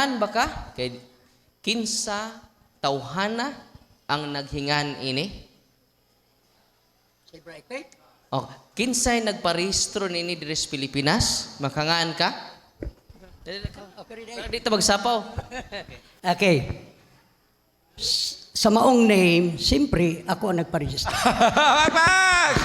Naghingan ba ka? Kay kinsa tawhana ang naghingan ini? Oh, kinsay nagparehistro nini diri sa Pilipinas? Makangaan ka? Dito magsapaw. Okay. Sa maong name, siyempre, ako ang nagpa-register. Pag!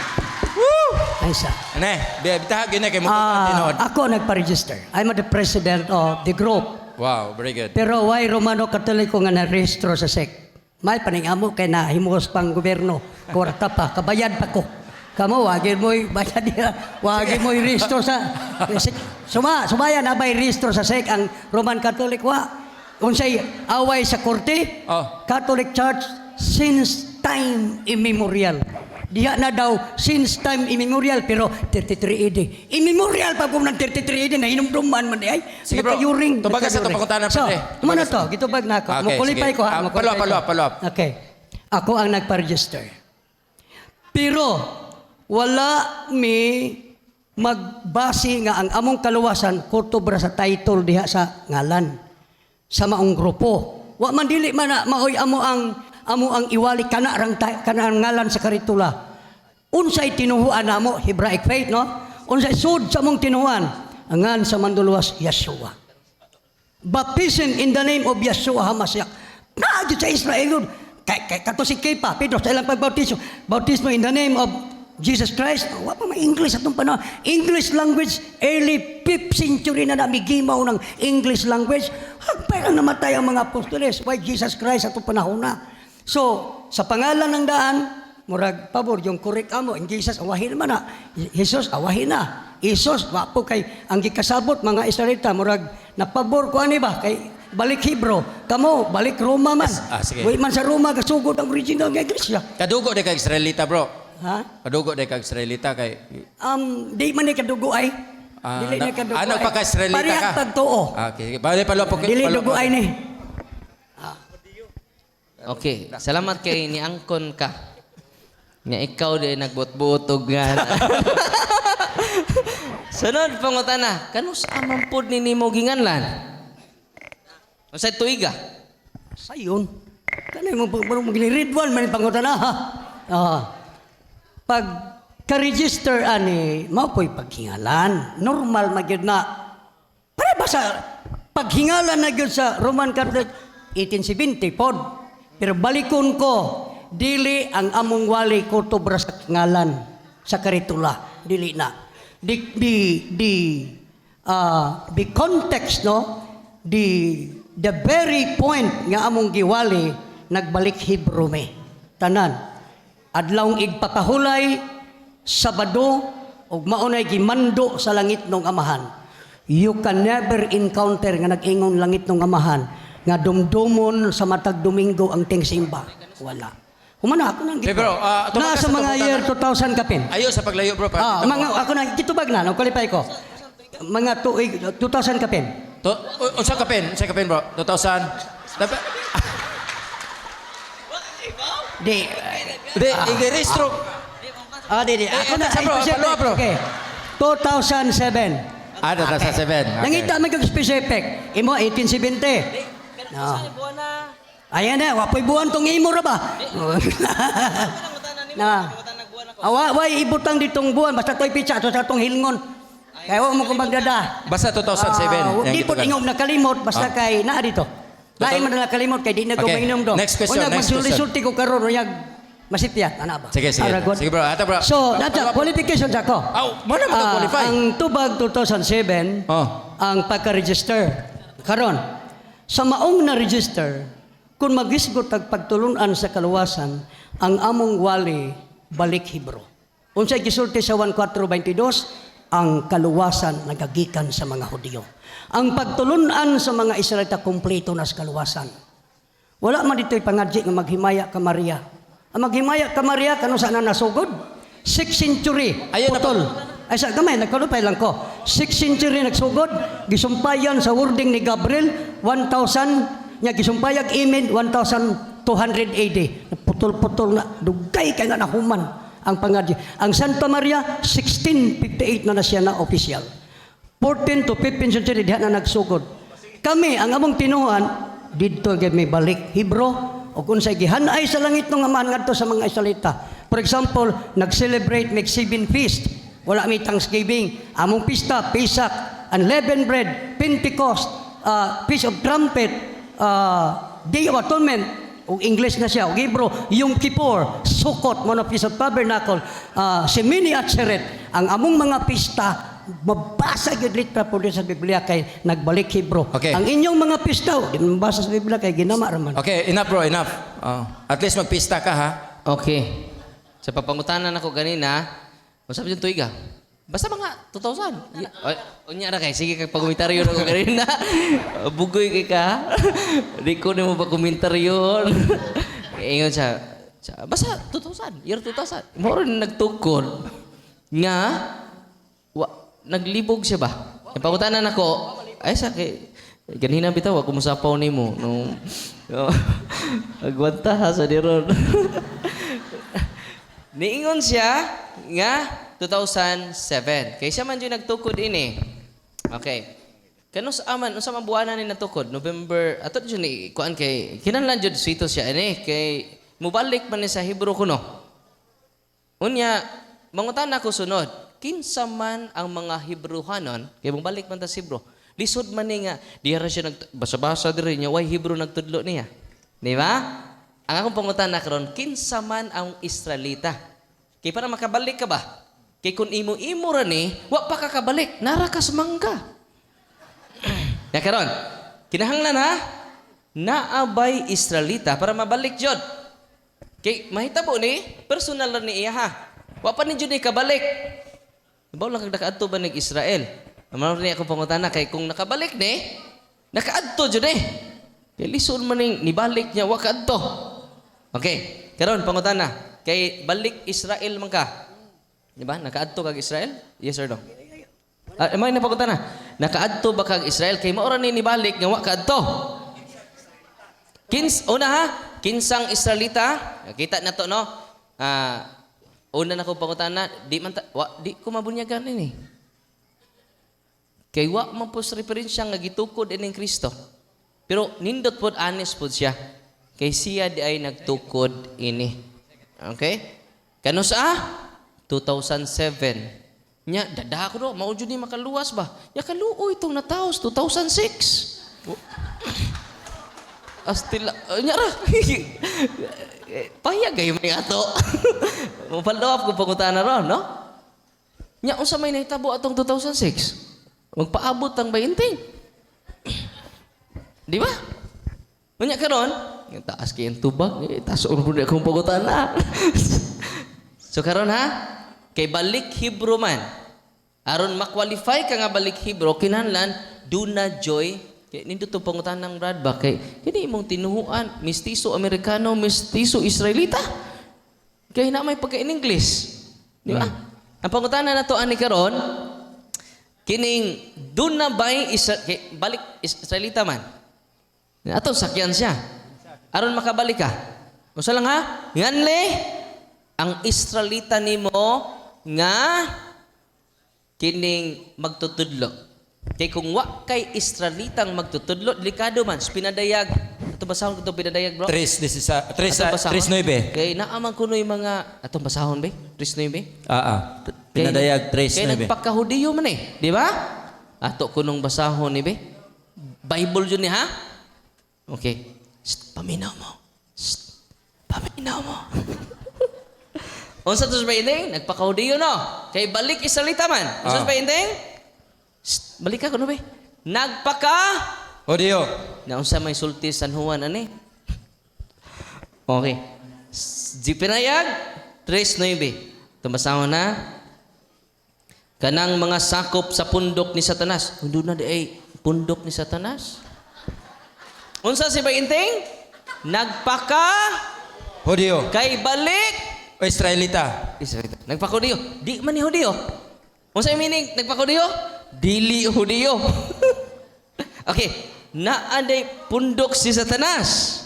Ay sa. Ane, bitahag yun na kay mo tinod. Ako ang nagpa-register. I'm the president of the group. Wow, very good. Pero why Romano Katoliko nga na-rehistro sa SEC? May paningamo kay na himuhos pang gobyerno. Kwarta pa, kabayad pa ko. Kamu, wagin mo'y bayad niya. Wagin mo'y rehistro sa SEC. Sumaya na ba'y rehistro sa SEC ang Roman Catholic? Unsay away sa korte, Catholic Church since time immemorial. Diha na daw since time immemorial pero 33 AD. Immemorial pa kung ng 33 AD na hinumduman man di ay. Sige bro, tubagas sa pangutanan so, pa ano to? Gitubag na ako. Makulipay ko ha. Follow up. Okay. Ako ang nagpa-register. Pero wala mi magbase nga ang among kaluwasan kutubra sa title diha sa ngalan sa maong grupo. Wa man dili man na maoy amo ang iwali kana ngalan sa karitula. Unsay tinuhuan namo Hebraic faith no? Unsay sud sa among tinuhuan angan sa manduluwas Yeshua. Baptism in the name of Yeshua HaMashiach. Naagyo sa Israel kay kato si Kepa Pedro sa ilang pagbautismo. Bautismo in the name of Jesus Christ. Wa pa may English atong panahon. English language early 5th century na namigimaw ng English language. Hagpay lang namatay ang mga apostoles. Why Jesus Christ atong panahon na. So, sa pangalan ng daan, murag pabor yung correct amo. In Jesus, awahin naman na. Jesus, awahin na. Jesus, wapo kay ang gikasabot mga Israelita. Murag, napabor ko ani ba? Kay balik Hebro. Kamo, balik Roma man. Sige. Wait man sa Roma, kasugod ang original ng iglesia. Kadugo de kay Israelita bro. Ha? Kadugo de kay Israelita kay Di man ni kadugo ay. Dili ni kadugo ay. Ano pa ka Israelita ka? Parehas pagtuo. Okay, bale palo po. Dili dugo ay ni. Okay, salamat kay ni angkon ka. Nga ikaw di nagbot-butog nga. Sunod pangutana, kanus amang pod ni nimo ginganlan? Unsay tuiga? Sayon. Kanay mo read one man pangutana ha. Pag ka-register ani, mao po'y paghingalan. Normal magyud na. Para ba sa paghingalan na gyud sa Roman Catholic 1870 pod. Pero balikon ko, dili ang among wali ko tubra sa ngalan sa karitula. Dili na. The context no, the very point nga among giwali nagbalik Hebrew me. Tanan. Adlawng igpakahulay, Sabado, ug maunay gimando sa langit ng Amahan. You can never encounter nga nag-ingon langit ng Amahan nga dumdumon sa matag Domingo ang tingsimba. Wala. Humana ako nang bro, nasa mga year 2000 kapin. Ayo sa paglayo bro. Ako na gitubag na, qualify ko. Mga 2000 kapin. Unsa kapin bro? 2000. Di, i-registro. Di. Ako na bro, bro. Okay. 2007. 2007. Okay. Nangita man kag specific. Imo 1870. No. Ayan na, wapoy buwan tong imo ra ba? Na. Away ibutang ditong buwan basta toy pitsa to sa tong hilngon. Kaya wa mo kung magdada. Basta 2007. Di po ingog nakalimot basta kay naa dito. Lain man nakalimot kay di na guminom do. Next question. Magsulti ko karon uyag masipyat ana ba? Sige. Sige bro, ata bro. So, nata qualifications ako. Mana man qualify? Ang tubag 2007, ang pagka-register. Karon, sa maong na-register, kung magisgot ang pagtulunan sa kaluwasan, ang among wali balik Hebro. Unsay gisulti sa 1422, ang kaluwasan nagagikan sa mga Hudyo. Ang pagtulunan sa mga Israelita kumpleto na sa kaluwasan. Wala man dito'y pangadji nga maghimaya ka Maria. Ang maghimaya ka Maria kano sa na nasugod? 6th century. Putol. Ay sa gamay nagkalupay lang ko. 6th century nagsugod, gisumpayan sa wording ni Gabriel 1000 nya gisumpayag imin 1200 AD. Putol-putol na dugay kay nga nahuman ang pangadji. Ang Santa Maria 1658 na siya na official. 14 to 15th century diha na nagsugod. kami ang among tinuhan didto gyud may balik Hebro o kung sa gihanay sa langit ng amahan ngadto sa mga Israelita. For example, nag-celebrate may 7 feast. Wala may Thanksgiving, among pista, Pesach, unleavened bread, Pentecost, Feast of Trumpet, Day of Atonement, o English na siya, o Hebrew, Yom Kippur, Sukkot, Feast of Tabernacle, Shemini Atzeret, ang among mga pista, mabasa yung litra po din sa Biblia kay nagbalik Hebrew. Okay. Ang inyong mga pista, di mabasa sa Biblia kay ginama raman. Okay, enough bro, enough. At least magpista ka ha. Okay. Sa papangutanan ako ganina, masabi yung tuiga. Basta mga 2,000. Unya na kay, sige kay pagumentaryo na ko ganina. Bugoy kay ka. Di ko na mo pagumentaryo. Ingon siya, basta 2,000. Year 2,000. Moro na nagtukod. Nga, naglibog siya ba? Yung pangutanan ako, ay sa kay, ganina bitaw, ako musapaw ni mo. No, agwanta ha sa diron. Niingon siya nga 2007. Kay siya man yung nagtukod ini. Okay. Kano sa aman, unsa man buwanan ni natukod? November, ato dyan ni, kuan kay, kinanlan dyan sito siya ini. Kay, mubalik man ni sa Hebrew kuno. Unya, mangutan ako sunod. Kinsa man ang mga Hebrewanon, kay mubalik man ta sa Hebrew. Lisod man ni nga, diya ra siya basa-basa diri niya, why Hebrew nagtudlo niya. Di ba? Ang akong pangutan na karon, kinsa man ang Israelita. Kay para makabalik ka ba? Kay kung imo-imo ra ni, wa pa kakabalik, nara ka sa mangga. Ya karon, kinahanglan ha, naabay Israelita para mabalik jud. Kay mahitabo ni, personal ra ni iya ha. Wa pa ni jud ni kabalik. Bawo lang kag nakaadto ba nig Israel? Amaro ni akong pangutana kay kung nakabalik ni, nakaadto jud eh. Kay lisod man ning nibalik niya wa kaadto. Okay, karon pangutana, kay balik Israel man ka. Di ba? Nakaadto kag Israel? Yes or no? May napangutana. Nakaadto ba kag Israel kay mao ra ni nibalik nga wa kaadto? Una ha, kinsang Israelita, kita na to no. Una na ko pangutana, di ko mabunyagan ini. Kay wa man po referensya nga gitukod ining Kristo. Pero nindot pod honest pod siya. Kay siya di ay nagtukod ini. Okay? Kano sa 2007. Nya dada ko do, mao jud ni makaluwas ba? Ya kaluoy itong nataos 2006. Astila nya ra. Pahiyag kayo may ato. Mapaldaw ko pangutana ron, no? Nya unsa may nahitabo atong 2006? Magpaabot ang 20. Di ba? Unya karon, yung taas kay tubag, taas ulo na akong pangutana. So karon ha, kay balik Hebrew man. Aron ma-qualify ka nga balik Hebrew, kinahanglan duna joy. Kay nindot to pangutanang Brad ba kay kini imong tinuhuan, mestizo Amerikano, mestizo Israelita. Kay na may pagka in English. Di ba? Ang pangutana nato ani karon, kining duna bay balik Israelita man. Ato sakyan siya. Aron makabalik ka. Usa lang ha? Nganli ang Israelita nimo nga kining magtutudlo. Kay kung wa kay Israelitang magtutudlo, delikado man. Pinadayag. Ato basahon ko ito pinadayag, bro? 3:9. Kay naaman ko yung mga... Atong basahon, be? 3:9? Pinadayag 3:9. Kay nagpakahudiyo man eh. Di ba? Ato ko nung basahon ni be? Bible yun ni ha? Okay. Paminaw mo. Paminaw mo. Unsa to sa painting? Nagpakahudiyo no. Kay balik Israelita man. Unsa sa painting? Balik ka kuno be. Audio. Na unsa may sulti San Juan ani? Okay. Di pinayag 3:9. Tumasawa na. Kanang mga sakop sa pundok ni Satanas. Undo na di ay pundok ni Satanas. Unsa si painting? Audio. Kay balik Israelita. Nagpakudiyo. Di man ni Hudiyo. Unsa yung meaning nagpakudiyo? Dili Hudiyo. Okay. Naaday pundok si Satanas.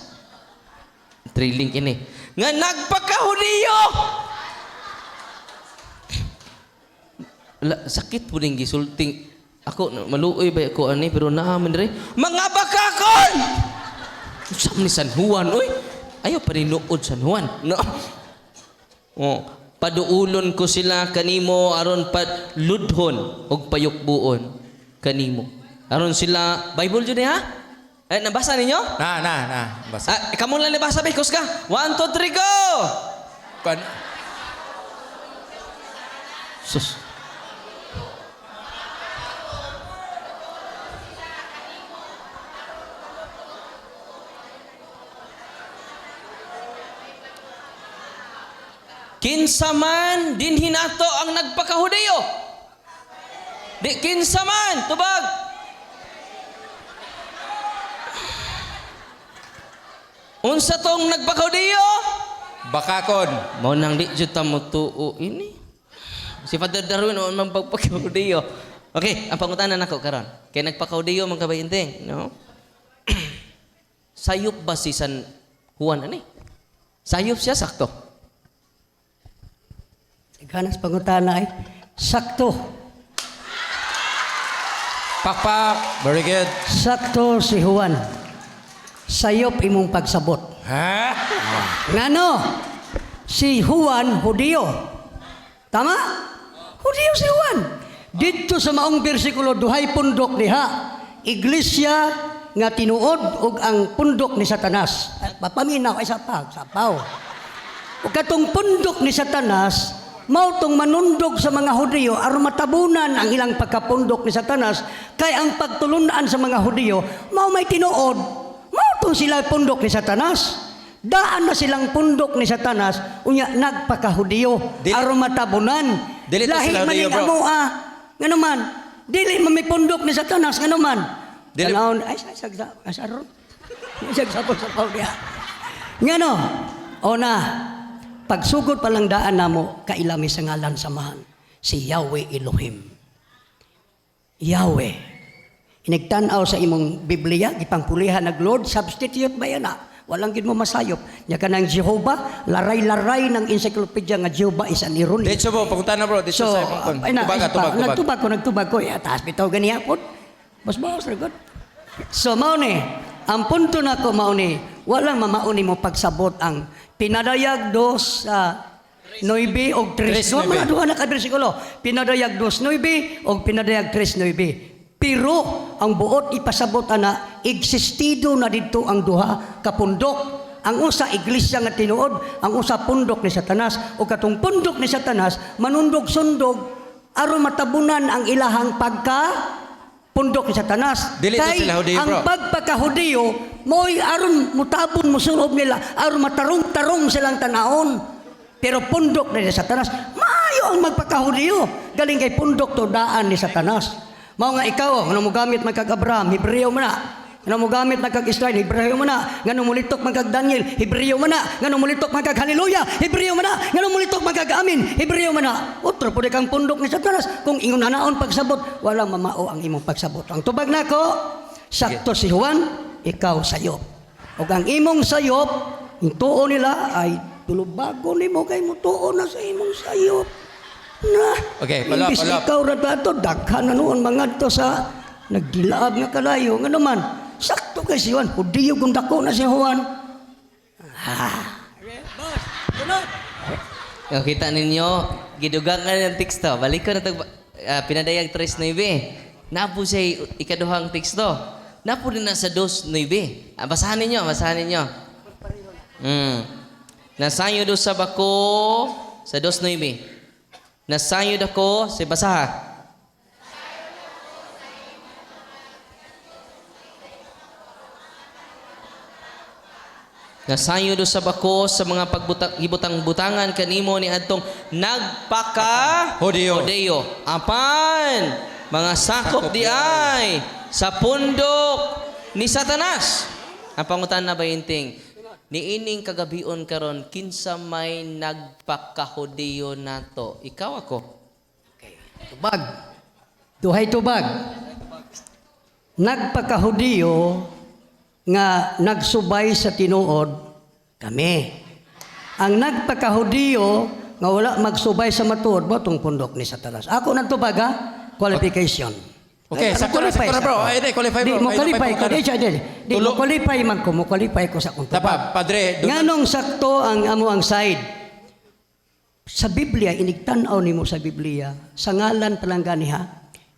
Trilling ini. Nga nagpakahudiyo. Sakit po ning gisulting. Ako maluoy ba ko ani pero naaman dire. Mga bakakon. Sa ni San Juan oy. Ayo pa rin nuod San Juan. No. Oh, paduulon ko sila kanimo aron padludhon og payukbuon kanimo. Aron sila Bible jud ha? Nabasa ninyo? Na. Basta. Kamo lang nabasa ba? Kusga. 1, 2, 3, go! Sus. Kinsa man din hinato ang nagpakahudiyo. Di kinsa man tubag. Unsa tong nagpakahudiyo? Bakakon. Mao nang di jud ta mo tuo ini. Si Father Darwin o man pagpakahudiyo. Okay, ang pangutanan nako karon. Kay nagpakahudiyo man kabayinteng, no? Sayop ba si San Juan ani? Sayop siya sakto. Ganas pangutana ay sakto. Pakpak. Very good. Sakto si Juan. Sayop imong pagsabot. Ha? Ngano? Si Juan Hudiyo. Tama? Hudiyo si Juan. Dito sa maong bersikulo duhay pundok diha. Iglesia nga tinuod og ang pundok ni Satanas. Papaminaw ay sapaw. Ug katong pundok ni Satanas mao tong manundog sa mga Hudiyo aron matabunan ang ilang pagkapundok ni Satanas kay ang pagtulunan sa mga Hudiyo mao may tinuod mao tong sila pundok ni Satanas. Daan na silang pundok ni Satanas unya nagpaka-Hudiyo aron matabunan. Dili to Lahi sila man Hudiyo, ning bro. amo ngano man dili man may pundok ni Satanas ngano man. Dili- Tanawon ay asaron. Sagsapo sa pau diha. Ngano? O na pagsugod pa lang daan namo kailami sa ngalan samahan si Yahweh Elohim. Yahweh. Inigtanaw sa imong Biblia gipangpulihan nag Lord substitute ba yan na? Walang gid mo masayop. Nya kanang Jehovah laray-laray ng encyclopedia nga Jehovah is an irony. Dito bro, pangutana bro. Dito So, sa imong ay na, tubag. nagtubag ko. Taas bitaw ganiya po. Bas, regod. So, mao ni, ang punto na ko mao ni, walang mamauni mo pagsabot ang pinadayag 2 sa 9 o 3. Duha na ka bersikulo. Pinadayag 2:9 o pinadayag 3:9. Pero ang buot ipasabot ana existido na dito ang duha ka pundok. Ang usa iglesia nga tinuod, ang usa pundok ni Satanas o katong pundok ni Satanas manundog-sundog aron matabunan ang ilahang pundok ni Satanas. Dili to sila Hudiyo, ang bro. pagpakahudiyo mo'y aron mutabon musulob nila aron matarong-tarong silang tanaon. Pero pundok ni Satanas maayo ang magpakahudiyo galing kay pundok to daan ni Satanas. Mao nga ikaw, ngano mo gamit magkag-Abraham, Hebreo man na. Ngano mo gamit magkag-Israel, Hebreo man na. Ngano mo litok magkag-Daniel, Hebreo man na. Ngano mo litok magkag-Hallelujah, Hebreo man na. Ngano mo litok magkag-Amin, Hebreo man na. Otro po kang pundok ni Satanas. Kung ingon anaon pagsabot, walang mamao ang imong pagsabot. Ang tubag nako, sakto si Juan, ikaw sayop. O ang imong sayop, yung tuo nila ay tulubago nimo kay mo tuo na sa imong sayop. Na, Okay, palap. ikaw ra dato daghan na noon mga to sa nagdilaab nga kalayo nga naman sakto kay si Juan Hudiyo kung dako na si Juan. Kita ninyo, gidugang ng teksto. Balik ko na ito, pinadayag 3:9. Napo siya ikaduhang teksto. Napo din na sa 2:9. Basahan ninyo. Nasayod do sa bako sa 2:9. Nasayod ako sa basaha. Nasayod do sa bako sa mga pagbutang-butangan kanimo ni adtong nagpaka Hudiyo. Apan mga sakop di ay sa pundok ni Satanas. Ang pangutan na bayinting niining kagabion karon kinsa may nagpakahudiyo nato? Ikaw ako. Tubag. Duhay tubag. Nagpakahudiyo nga nagsubay sa tinuod kami. Ang nagpakahudiyo nga wala magsubay sa matuod mo tong pundok ni Satanas. Ako nagtubag ha? Qualification. Okay, sakto na bro. Ay, di, qualify Di bro. mo Kayo na qualify pa ko. yung Di mo qualify man ko. Mo qualify ko sa kong tubag. Tapa, padre. Nganong sakto ang amo ang side. Sa Biblia, inigtanaw nimo sa Biblia, sa ngalan palang ganiha,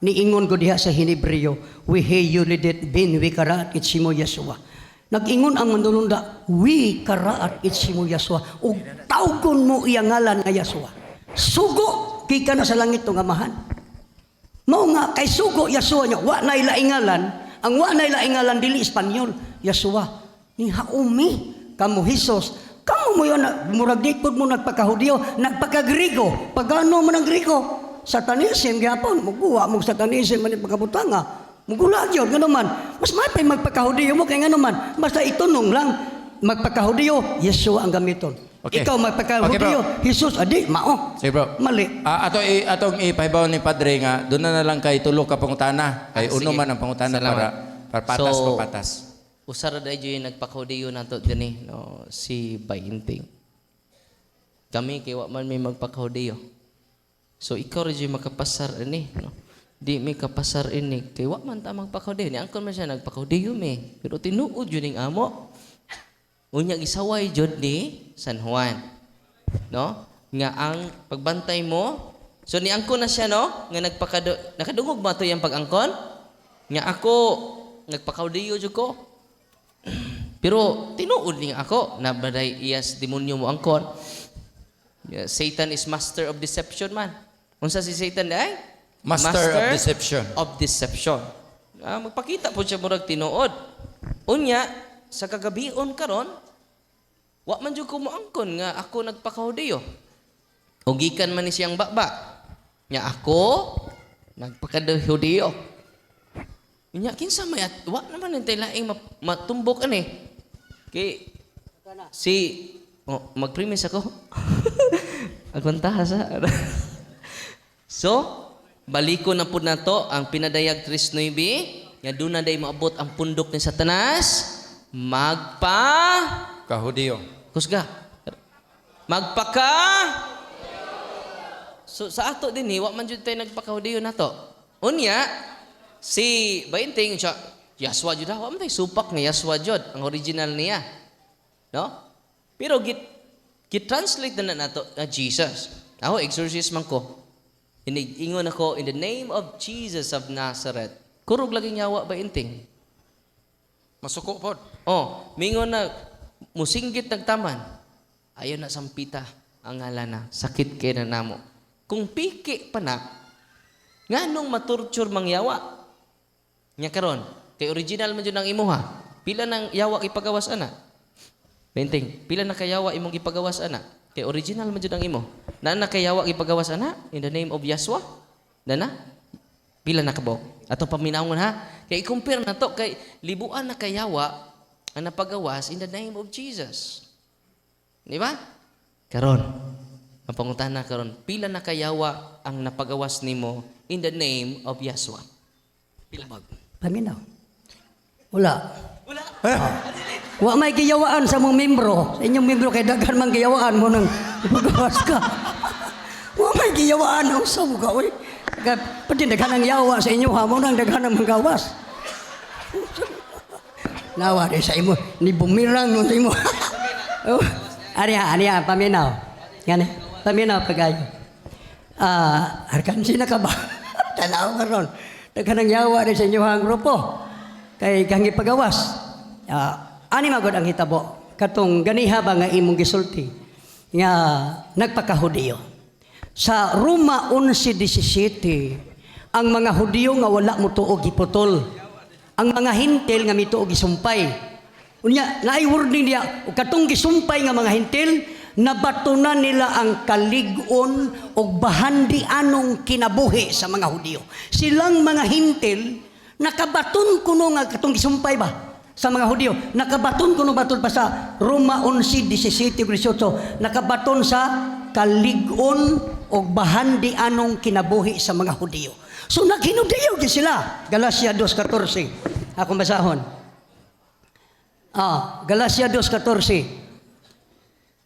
niingon ko diha sa Henebreo, we hey yulidet bin we karaat itsimo Yeshua. Nag-ingon ang manulunda, we karaat itsimo Yeshua. Ug tawgon mo iyang ngalan nga Yeshua. Sugo, kika na sa langit tong amahan. Mao nga, kay sugo Yeshua niya, wa na ilaingalan, ang wa na ilaingalan dili Espanyol, Yeshua. Ni haumi, kamo Hesus, kamo mo yun, murag dikod mo nagpaka-Hudyo, nagpaka-Grigo, pagano mo ng Grigo, Satanism, gapon, muguwa mo Satanism, manit pagkabutanga, mugulag yun, gano'n man. Mas mapay magpaka-Hudyo mo, kaya gano'n man, basta itunong lang, magpaka-Hudyo, Yeshua ang gamiton. Okay. Ikaw magpaka-Hudyo, Okay, Jesus, adi, mao. Sige bro. Mali. Atong ipahibaw ni padre nga, doon na lang kay tulo ka pangutana. Kay uno Sige. man ang pangutana Salamat. para patas So, pa patas. Usara dahil yung nagpakaudiyo na to din no, si Bainting. Kami kay wa man may magpakaudiyo. So ikaw rin yung makapasar ini. No? Di may kapasar ini. Kay wa man ta magpakaudiyo. Ni angkon man siya nagpakaudiyo me. Pero tinuod yun yung amo. Unya gisaway jud ni San Juan. No? Nga ang pagbantay mo. So ni angkon na siya no, nga nakadungog ba to yung pag-angkon? Nga ako nagpakaudiyo jud ko. Pero tinuod niya ako na baday iyas demonyo mo angkon. Satan is master of deception man. Unsa si Satan ay? Master of deception. Of deception. Magpakita po siya murag tinuod. Unya sa kagabion karon, wa man jud ko moangkon nga ako nagpakaudiyo. O gikan man ni siyang baba. Nya ako nagpakaudiyo. Nya kinsa may at wa naman nintay laing matumbok ani. Kay si mag-premise ako. Agwantaha sa. So, baliko na pud nato ang pinadayag 3:9 nga doon na day maabot ang pundok ni Satanas. Kahudiyo. Kusga. Magpaka. So sa ato din wa man jud tay nagpakahudiyo nato. Unya si Bainting siya Yaswa jud wa man tay supak ni Yaswa jud ang original niya. No? Pero git-translate na nato na Jesus. Ako exorcist man ko. Ingon ako in the name of Jesus of Nazareth. Kurog lagi nyawa Bainting. Masuko pod. Oh, mingon na musinggit nagtaman. Ayon na sampita ang ngalan na sakit kay na namo. Kung piki pa na, nganong matorture mangyawa? Nya karon, kay original man jud ang imuha. Pila nang yawa ipagawas ana? Benting, pila na kayawa imong ipagawas ana? Kay original man jud ang imo. Na kayawa ipagawas ana in the name of Yeshua? Na? Pila na kabo? Ato paminawon ha. Kay i-compare na to kay libuan na kayawa ang napagawas in the name of Jesus. Di ba? Karon, ang pangutana karon, pila na kayawa ang napagawas nimo in the name of Yeshua? Pila? Paminaw. Wala. Wa may giyawaan sa mong membro. Sa inyong membro kay daghan man giyawaan mo nang ipagawas ka. Wa may giyawaan ang sa mga oy. Pati daghan ang yawa sa inyo ha mo nang daghan ang magawas. Nawa di sa imo ni bumirang no sa imo. Ariya paminaw. Ngani paminaw pagayo. Arkan sina ka ba? Tanaw karon. Daghan ang yawa di sa inyo hang grupo. Kay kang ipagawas. Ani magod ang hitabo. Katong ganiha ba nga imong gisulti nga nagpakahudiyo. Sa Roma 11:17, ang mga Hudiyo nga wala mo tuog giputol. Ang mga Hintil nga mituog gisumpay. Unya, naay wording niya, katong gisumpay nga mga Hintil, nabatunan nila ang kalig-on o bahandi anong kinabuhi sa mga Hudiyo. Silang mga Hintil, nakabaton kuno nga katong gisumpay ba? Sa mga Hudiyo, nakabaton kuno baton pa sa Roma 11:17-18, nakabaton sa kalig-on o bahandi anong kinabuhi sa mga Hudiyo. So naghinudiyo gi sila. Galacia 2:14. Ako basahon. Galacia 2:14.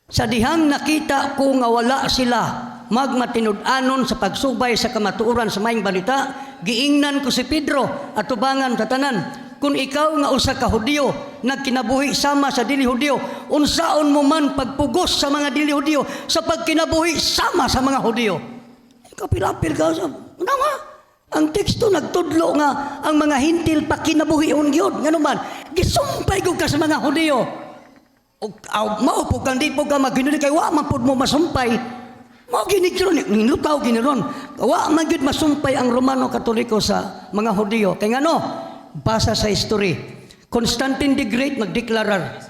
Sa dihang nakita ko nga wala sila magmatinud-anon sa pagsubay sa kamatuoran sa maayong balita, giingnan ko si Pedro at tubangan tatanan. Kung ikaw nga usa ka Hudiyo, nagkinabuhi sama sa dili Hudiyo, unsaon mo man pagpugos sa mga dili Hudiyo sa pagkinabuhi sama sa mga Hudiyo. Kapilapil ka sa, naman, ang teksto nagtudlo nga ang mga hintil pakinabuhion gyud ngano man gisumpay gud ka sa mga Hudiyo. Og maupo kang di po ka maginuli kay wa man pud mo masumpay. Mao gini kiron nilutaw giniron. Wa man gyud masumpay ang Romano Katoliko sa mga Hudiyo. Kay ngano? Basa sa history. Constantine the Great magdeklarar.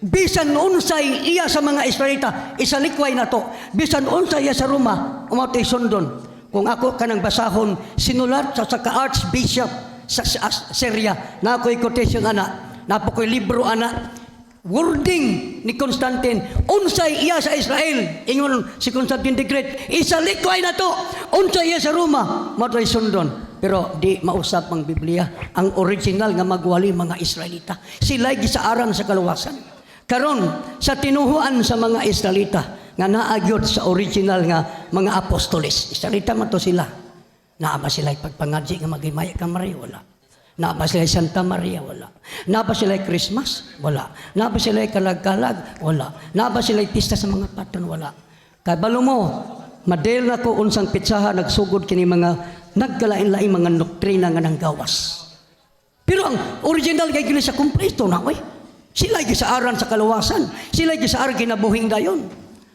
Bisan unsay iya sa mga Israelita, isalikway na to. Bisan unsay iya sa Roma, umatay sundon. Kung ako kanang basahon, sinulat sa ka-archbishop sa Syria, na ako'y quotation ana, na ako'y libro ana, wording ni Constantine, unsay iya sa Israel, ingon si Constantine the Great, isalikway na to, unsay iya sa Roma, umatay sundon. Pero di mausap ang Biblia, ang original nga magwali mga Israelita. Sila'y gisaaran sa kaluwasan. Karon sa tinuhuan sa mga Israelita nga naagyod sa original nga mga apostoles. Israelita man to sila. Naa ba sila pagpangadji nga magimaya ka Maria? Wala. Naa ba sila Santa Maria? Wala. Naa ba sila Christmas? Wala. Naa ba sila kalag-kalag? Wala. Naa ba sila pista sa mga patron? Wala. Kabalo mo, madel na ko unsang pitsaha nagsugod kini mga nagkalain-lain mga doktrina nga nang gawas. Pero ang original kay Iglesia kumpleto na oy. Sila'y gisaaran sa kaluwasan. Sila'y gisaaran kinabuhing dayon.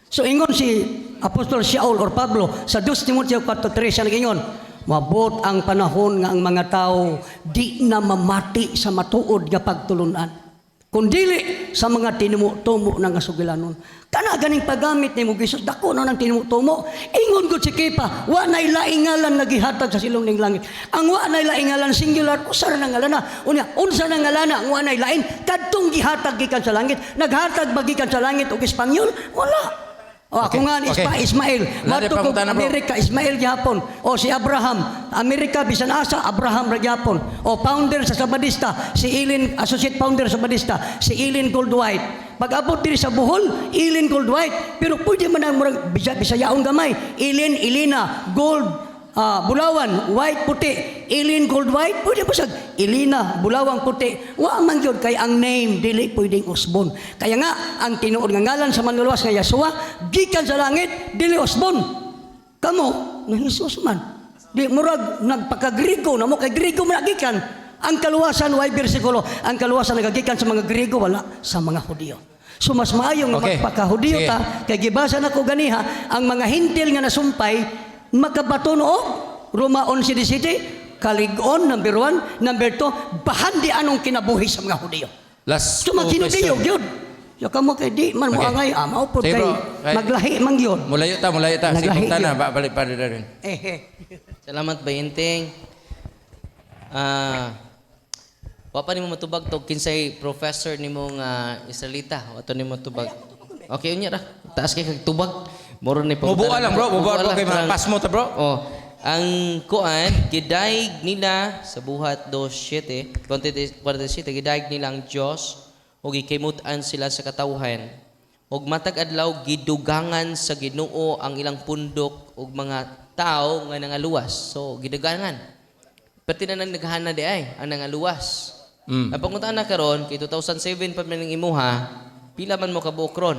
So ingon si Apostol Shaul or Pablo sa 2 Timoteo 4:3 siya nagingon, mabot ang panahon nga ang mga tao di na mamati sa matuod nga pagtulunan. Kundili sa mga tinumo-tumo ng kasugilanon. Kana ganing paggamit ni mo Jesus, dako na ng tinumo-tumo. Ingon gud si Kepa, wa nay laingalan nagihatag sa silong ning langit. Ang wa nay laingalan singular, usa na ngalan na. Unya, unsa na ngalan na ang wa nay lain kadtong gihatag gikan sa langit. Naghatag ba gikan sa langit og Espanyol? Wala. O ako nga Ismail, mato ko Amerika, Ismail gyapon. O si Abraham, Amerika bisan asa Abraham ra gyapon. O founder sa Sabadista, si Eileen, associate founder sa Sabadista, si Eileen Goldwhite. Pag-abot diri sa Bohol, Eileen Goldwhite, pero pwede man ang murag Bisayaon gamay, Elena Gold Bulawan, white puti, Eileen Goldwhite, pwede ba sag Elena Bulawang puti. Wa man gyud kay ang name dili pwedeng Osbon. Kaya nga ang tinuod nga ngalan sa manluluwas nga Yeshua gikan sa langit dili Osbon. Kamo nga Jesus man. Di murag nagpaka-Griego na mo kay Griego man gikan. Ang kaluwasan way bersikulo, ang kaluwasan nagagikan sa mga Griego wala sa mga Hudiyo. So mas maayo nga magpaka-Hudiyo ta kay gibasa nako ganiha ang mga hintil nga nasumpay makabaton og Roma 11:17 kaligon number 1, number 2 bahandi anong kinabuhi sa mga Hudiyo. Last So magkinudiyog yun. So kamo kay di man mo angay maupod kay maglahi man yun. Mulayo ta. Naglahi Sipong yun. balik pa rin. Salamat Bayinting. Wa pa nimo matubag to kinsay professor nimong Israelita. Wa to nimo tubag. Okay unya ra. Taas kay kag tubag. Moro ni Mubuo lang bro, mubuo kay pas mo ta bro. Oh, ang kuan gidaig nila sa buhat 2:7, 47 gidaig nila ang Dios ug gikimut-an sila sa katawhan. Ug matag adlaw gidugangan sa Ginoo ang ilang pundok ug mga tao nga nangaluwas. So gidugangan. Pati na nang naghana di ay ang nangaluwas. Ang panguntaan na karon kay 2007 pa man ning imuha, pila man mo kabuok ron.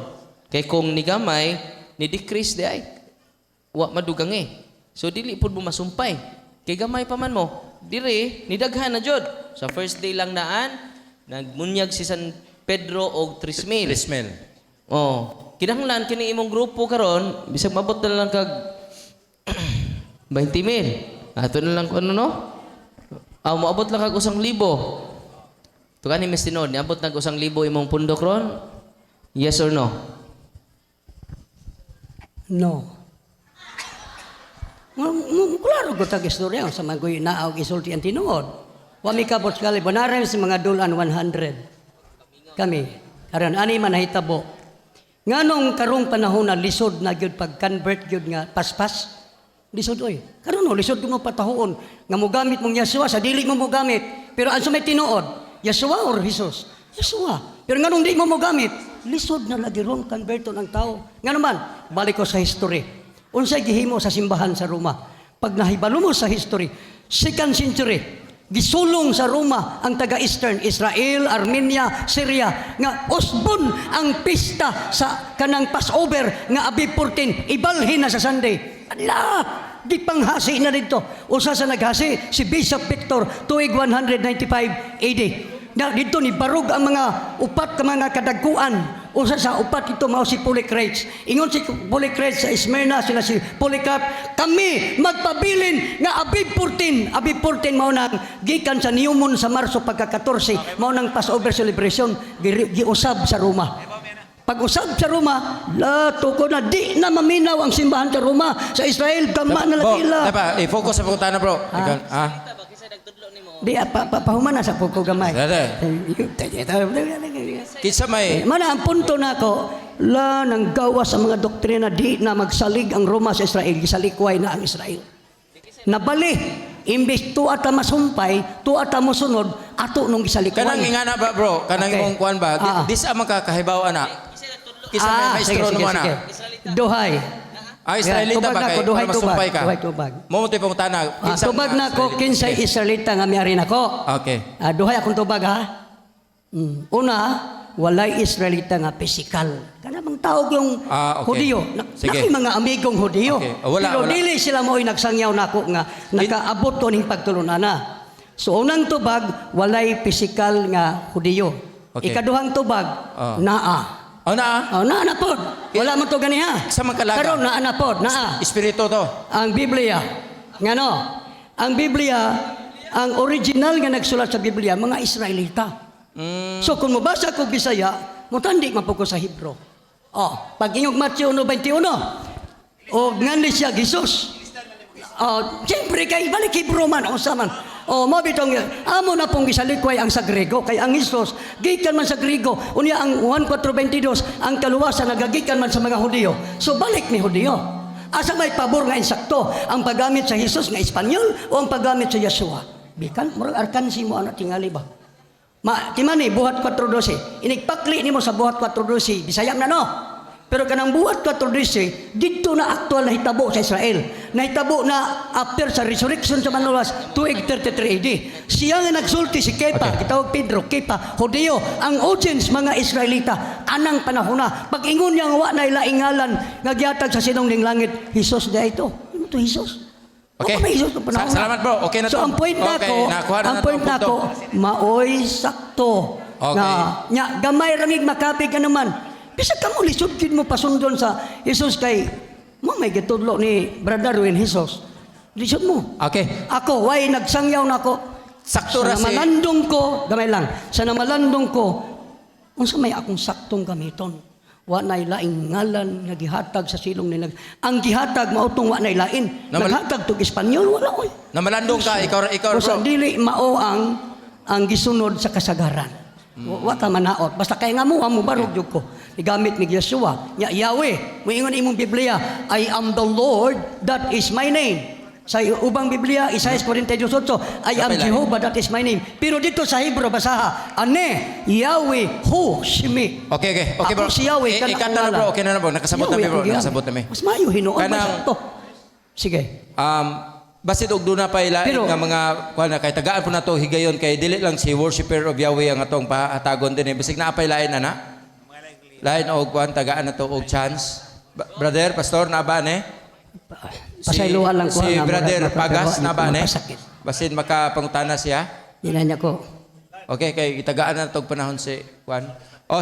Kay kung nigamay ni decrease di ay wa madugang so dili pud mo masumpay kay gamay pa man mo diri nidaghan na jud sa first day lang naan nagmunyag si San Pedro og 3,000 kinahanglan kini imong grupo karon bisag mabot na lang kag 20,000 ato na lang kuno no moabot lang kag 1,000 to kani mistinod niabot nag 1,000 imong pundok ron yes or no. No. Klaro ko tag istorya sa mga naog isulti ang tinuod. Wa mi kabot kali banaran sa mga dulan 100. Kami aron ani man nahitabo. Nganong karong panahon na lisod na gyud pag-convert gyud nga paspas. Lisod oy. Karon no lisod mo patahon nga mogamit mong Yeshua sa dili mo mogamit. Pero ansa may tinuod? Yeshua or Jesus? Yeshua. Pero nganong di mo mogamit? Lisod na lagi ron converton ang tao. Nga naman, balik ko sa history. Unsay gihimo sa simbahan sa Roma? pag nahibalo mo sa history, 2nd century, gisulong sa Roma ang taga-Eastern, Israel, Armenia, Syria, nga usbon ang pista sa kanang Passover nga Aviv 14, ibalhin na sa Sunday. Ala, di panghasi na dito. Usa sa naghasi, si Bishop Victor, tuig 195 AD. Na dito ni barog ang mga upat ka mga kadagkuan. Usa sa upat ito mao si Polycrates. Ingon si Polycrates sa Smyrna, sila si Polycarp, kami magpabilin nga Aviv 14. Aviv 14 mao nang gikan sa Newmon sa Marso pagka-14, mao nang Passover celebration giusab sa Roma. Pag-usab sa Roma, lato ko na di na maminaw ang simbahan sa Roma. Sa Israel, gama na Bro, latila. i-focus sa pagkutana, bro. Di, pahuman na sa pagko gamay. Dada. Kinsa may Mana ang punto na ko, nang gawa sa mga doktrina, di na magsalig ang Roma sa Israel, gisalikway na ang Israel. Nabali, imbes tu ata masumpay, tu ata mosunod, ato nung gisalikway. kanang ingana ba, bro? Kanang Okay. imong kuan ba? Disa man ka kahibaw ana. Kisa may maestro sige, naman sige. na. Duhay. Israelita Tubag ba na kay ko, duhay para tubag. masumpay ka? Duhay tubag. Mo mo tipong tana. Tubag na ko, kinsay Israelita nga miari na ko. Okay. Duhay akong tubag ha. Una, walay Israelita nga physical. Kana mang tawag yung Okay. Hudiyo. Sige. Naki mga amigong Hudiyo. Okay. Wala, Pero wala. dili sila mo'y nagsangyaw nako nga nakaabot ko ning pagtulunana. So unang tubag, walay physical nga Hudiyo. Okay. Ikaduhang tubag, naa. Oh na. Naa na pod. Wala man to ganiha. Sa mga kalaga. Karon naa na pod, naa. Espiritu to. Ang Biblia. Ngano? Ang Biblia, ang original nga nagsulat sa Biblia, mga Israelita. So kung mabasa ko Bisaya, mutandi man po ko sa Hebro. Pag inyong Matthew 1:21, o ngani siya Jesus. Siyempre kay balik Hebro man, o saman. Mabitong, amo na pong gisalikway ang sa Grego, kay ang Jesus, gikan man sa Grego, unya ang 1:4:22, ang kaluwasan nagagikan man sa mga Hudiyo. So balik ni Hudiyo. Asa may pabor nga insakto, ang paggamit sa Jesus nga Espanyol o ang paggamit sa Yeshua? Bikan, murag arkansi mo anak tingali ba? Timani, buhat 4:12. Inigpakli ni mo sa buhat 4:12, Bisaya na no? Pero kanang buhat 4:12, dito na aktual na hitabo sa Israel. Nahitabo na after sa resurrection sa Manolas, tuig 33 AD. Siya nga nagsulti si Kepa, kitawag Pedro, Kepa, Hudiyo, ang audience, mga Israelita, anang panahon na. Pag-ingon niya nga wa na ilaingalan, nagyatag sa sinong langit, Jesus na ito. Ano to Jesus? Okay. May Jesus na panahon na. Salamat, bro. Okay na So to. ang point na Okay, ko, nakuha na ang na point to, na punto. ko, maoy sakto. Okay. Nya gamay ramig makapig ka naman. Bisa ka mo lisod gid mo pasundon sa Jesus kay mo may gitudlo ni Brother Win Jesus. Lisod mo. Okay. Ako way nagsangyaw na ako. Sakto Sa ra si namalandong ko, gamay lang. Sa namalandong ko, unsa may akong saktong gamiton. Wa nay laing ngalan nga gihatag sa silong nila. Ang gihatag mautong wa nay lain. Naghatag tug Espanyol wala oy. namalandong ka, ikaw bro. Basta dili mao ang gisunod sa kasagaran. Wa ta manaot. Basta kay nga mo barog jud ko. Igamit ni Yeshua. Nya Yahweh, moingon imong Biblia, I am the Lord, that is my name. Sa ubang Biblia, Isaiah 42:8, I am Jehovah, that is my name. Pero dito sa Hebro basaha, ane Yahweh hu shimi. Okay Ako bro. si Yahweh, kanang Ikat na ngalan. bro. Okay na bro. Nakasabot na Yahweh bro. ang giyan. Nakasabot na mi. Mas mayo hinuon Kanang- ba to? Sige. Basit og duna pa ilain Pero- nga mga kuan na kay tagaan po na to higayon kay dili lang si worshiper of Yahweh ang atong pahatagon din bisig na apay lain ana. Lain og kuan tagaan na to og chance. Brother, pastor na ba ne? Pasaylohan lang ko Si nga, brother murag Pagas mapagawa, na ba ne? mapasakit. Basin makapangutana siya. Di na niya ko. Okay, kay itagaan na tog panahon si Juan.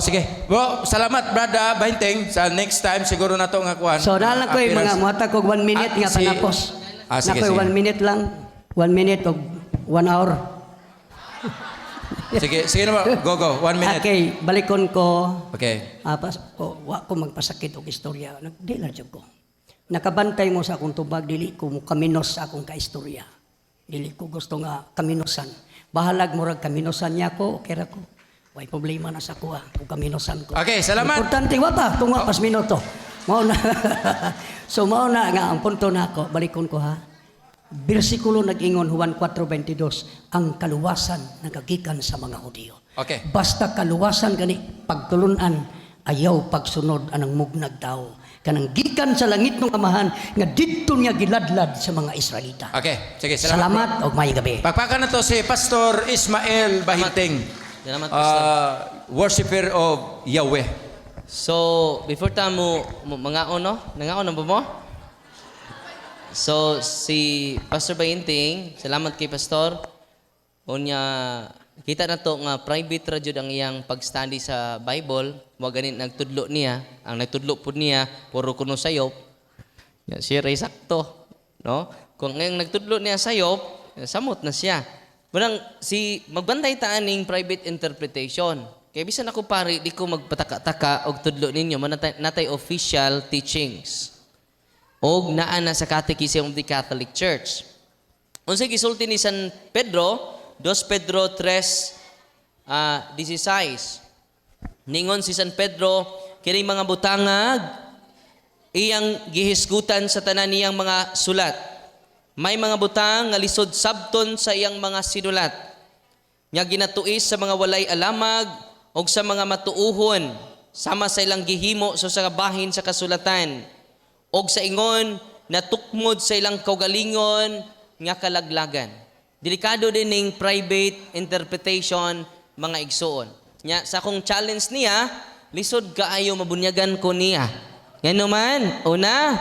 Sige. Bro, salamat brada Bahinting. Sa next time siguro na to nga Juan. So dahil ko yung mga muhatag kog 1 minute nga si- panapos. Sige, Nakoy sige. 1 minute lang. 1 minute o 1 hour. Sige na bro. Go. 1 minute. Okay, balikon ko. Okay. Wa ko magpasakit og istorya. Di lang jud ko. Nakabantay mo sa akong tubag, dili ko mo kaminos sa akong kaistorya. Dili ko gusto nga kaminosan. Bahalag mo rag kaminosan niya ko, okay ra ko. Way problema na sa kuha kung kaminosan ko. Okay, salamat. Importante wa pa tunga pas minuto. Mao na. So mao na nga ang punto nako, balikon ko ha. Bersikulo nag-ingon Juan 4:22, ang kaluwasan nagagikan sa mga Hudiyo. Okay. Basta kaluwasan gani pagtulunan, ayaw pagsunod anang mugnag tao. kanang gikan sa langit ng amahan nga didto niya giladlad sa mga Israelita. Okay, sige, Salamat og maayong gabi. Pagpakan na to si Pastor Ismael Bahinting, Salamat, Pastor. worshiper of Yahweh. So, before tamo mangaon, no? Nangaon na ba mo? So, si Pastor Bainting, salamat kay Pastor. Unya, kita na to nga private ra jud ang iyang pag-study sa Bible. Wa ganit nagtudlo niya. Ang nagtudlo pud niya, puro kuno sayop. Yan, siya ray sakto. No? Kung ngayong nagtudlo niya sayop, samot na siya. Munang si magbantay ta aning private interpretation. Kaya bisan ako pare, di ko magpataka-taka og tudlo ninyo, natay official teachings. Og naa na sa Catechism of the Catholic Church. Unsay gisulti ni San Pedro, 2 Pedro 3:16. Ningon si San Pedro, kini mga butangag iyang gihisgutan sa tanan niyang mga sulat. May mga butang nga lisod sabton sa iyang mga sinulat. Nga ginatuis sa mga walay alamag o sa mga matuuhon, sama sa ilang gihimo so sa bahin sa kasulatan, o sa ingon na tukmod sa ilang kaugalingon nga kalaglagan. Delikado din ning private interpretation, mga igsoon. Nya, sa akong challenge niya, lisod kaayo mabunyagan ko niya. Ngano man, una,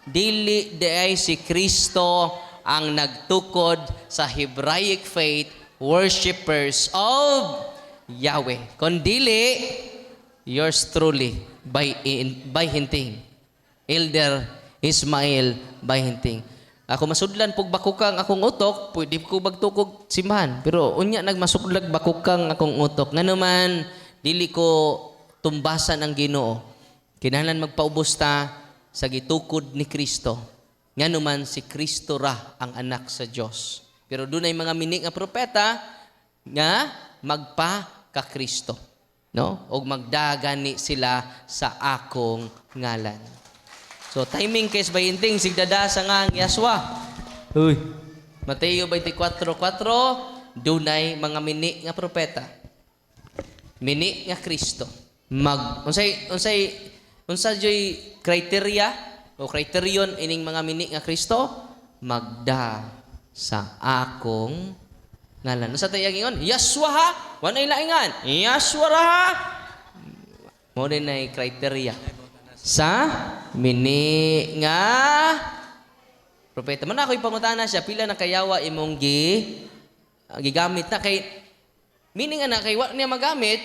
dili ay si Kristo ang nagtukod sa Hebraic faith, worshipers of Yahweh. Kundili, yours truly, by hinting. Elder Ismael Bahinting. Ako masudlan pug bakukang akong utok, pwede ko magtukog simbahan. Pero unya nagmasudlag bakukang akong utok. Ngano man, dili ko tumbasan ang Ginoo. Kinahanglan magpaubos ta sa gitukod ni Kristo. Ngano man si Kristo ra ang anak sa Dios. Pero dunay mga minik nga propeta nga magpa ka Kristo, no? Og magdagani sila sa akong ngalan. So, timing case Bahinting, sigdada sa nga ang Yaswa. Uy. Mateo 24:4, dunay mga mini nga propeta. Mini nga Kristo. Unsa joy criteria o criterion ining mga mini nga Kristo? Magda sa akong ngalan. Unsa tay ingon? Yaswa ha? Wanay laingan. Yaswa ra ha? Mo din ay criteria sa mini nga propeta. Man ako ipangutana siya, pila na kayawa imong gigamit na kay meaning na kay wa niya magamit,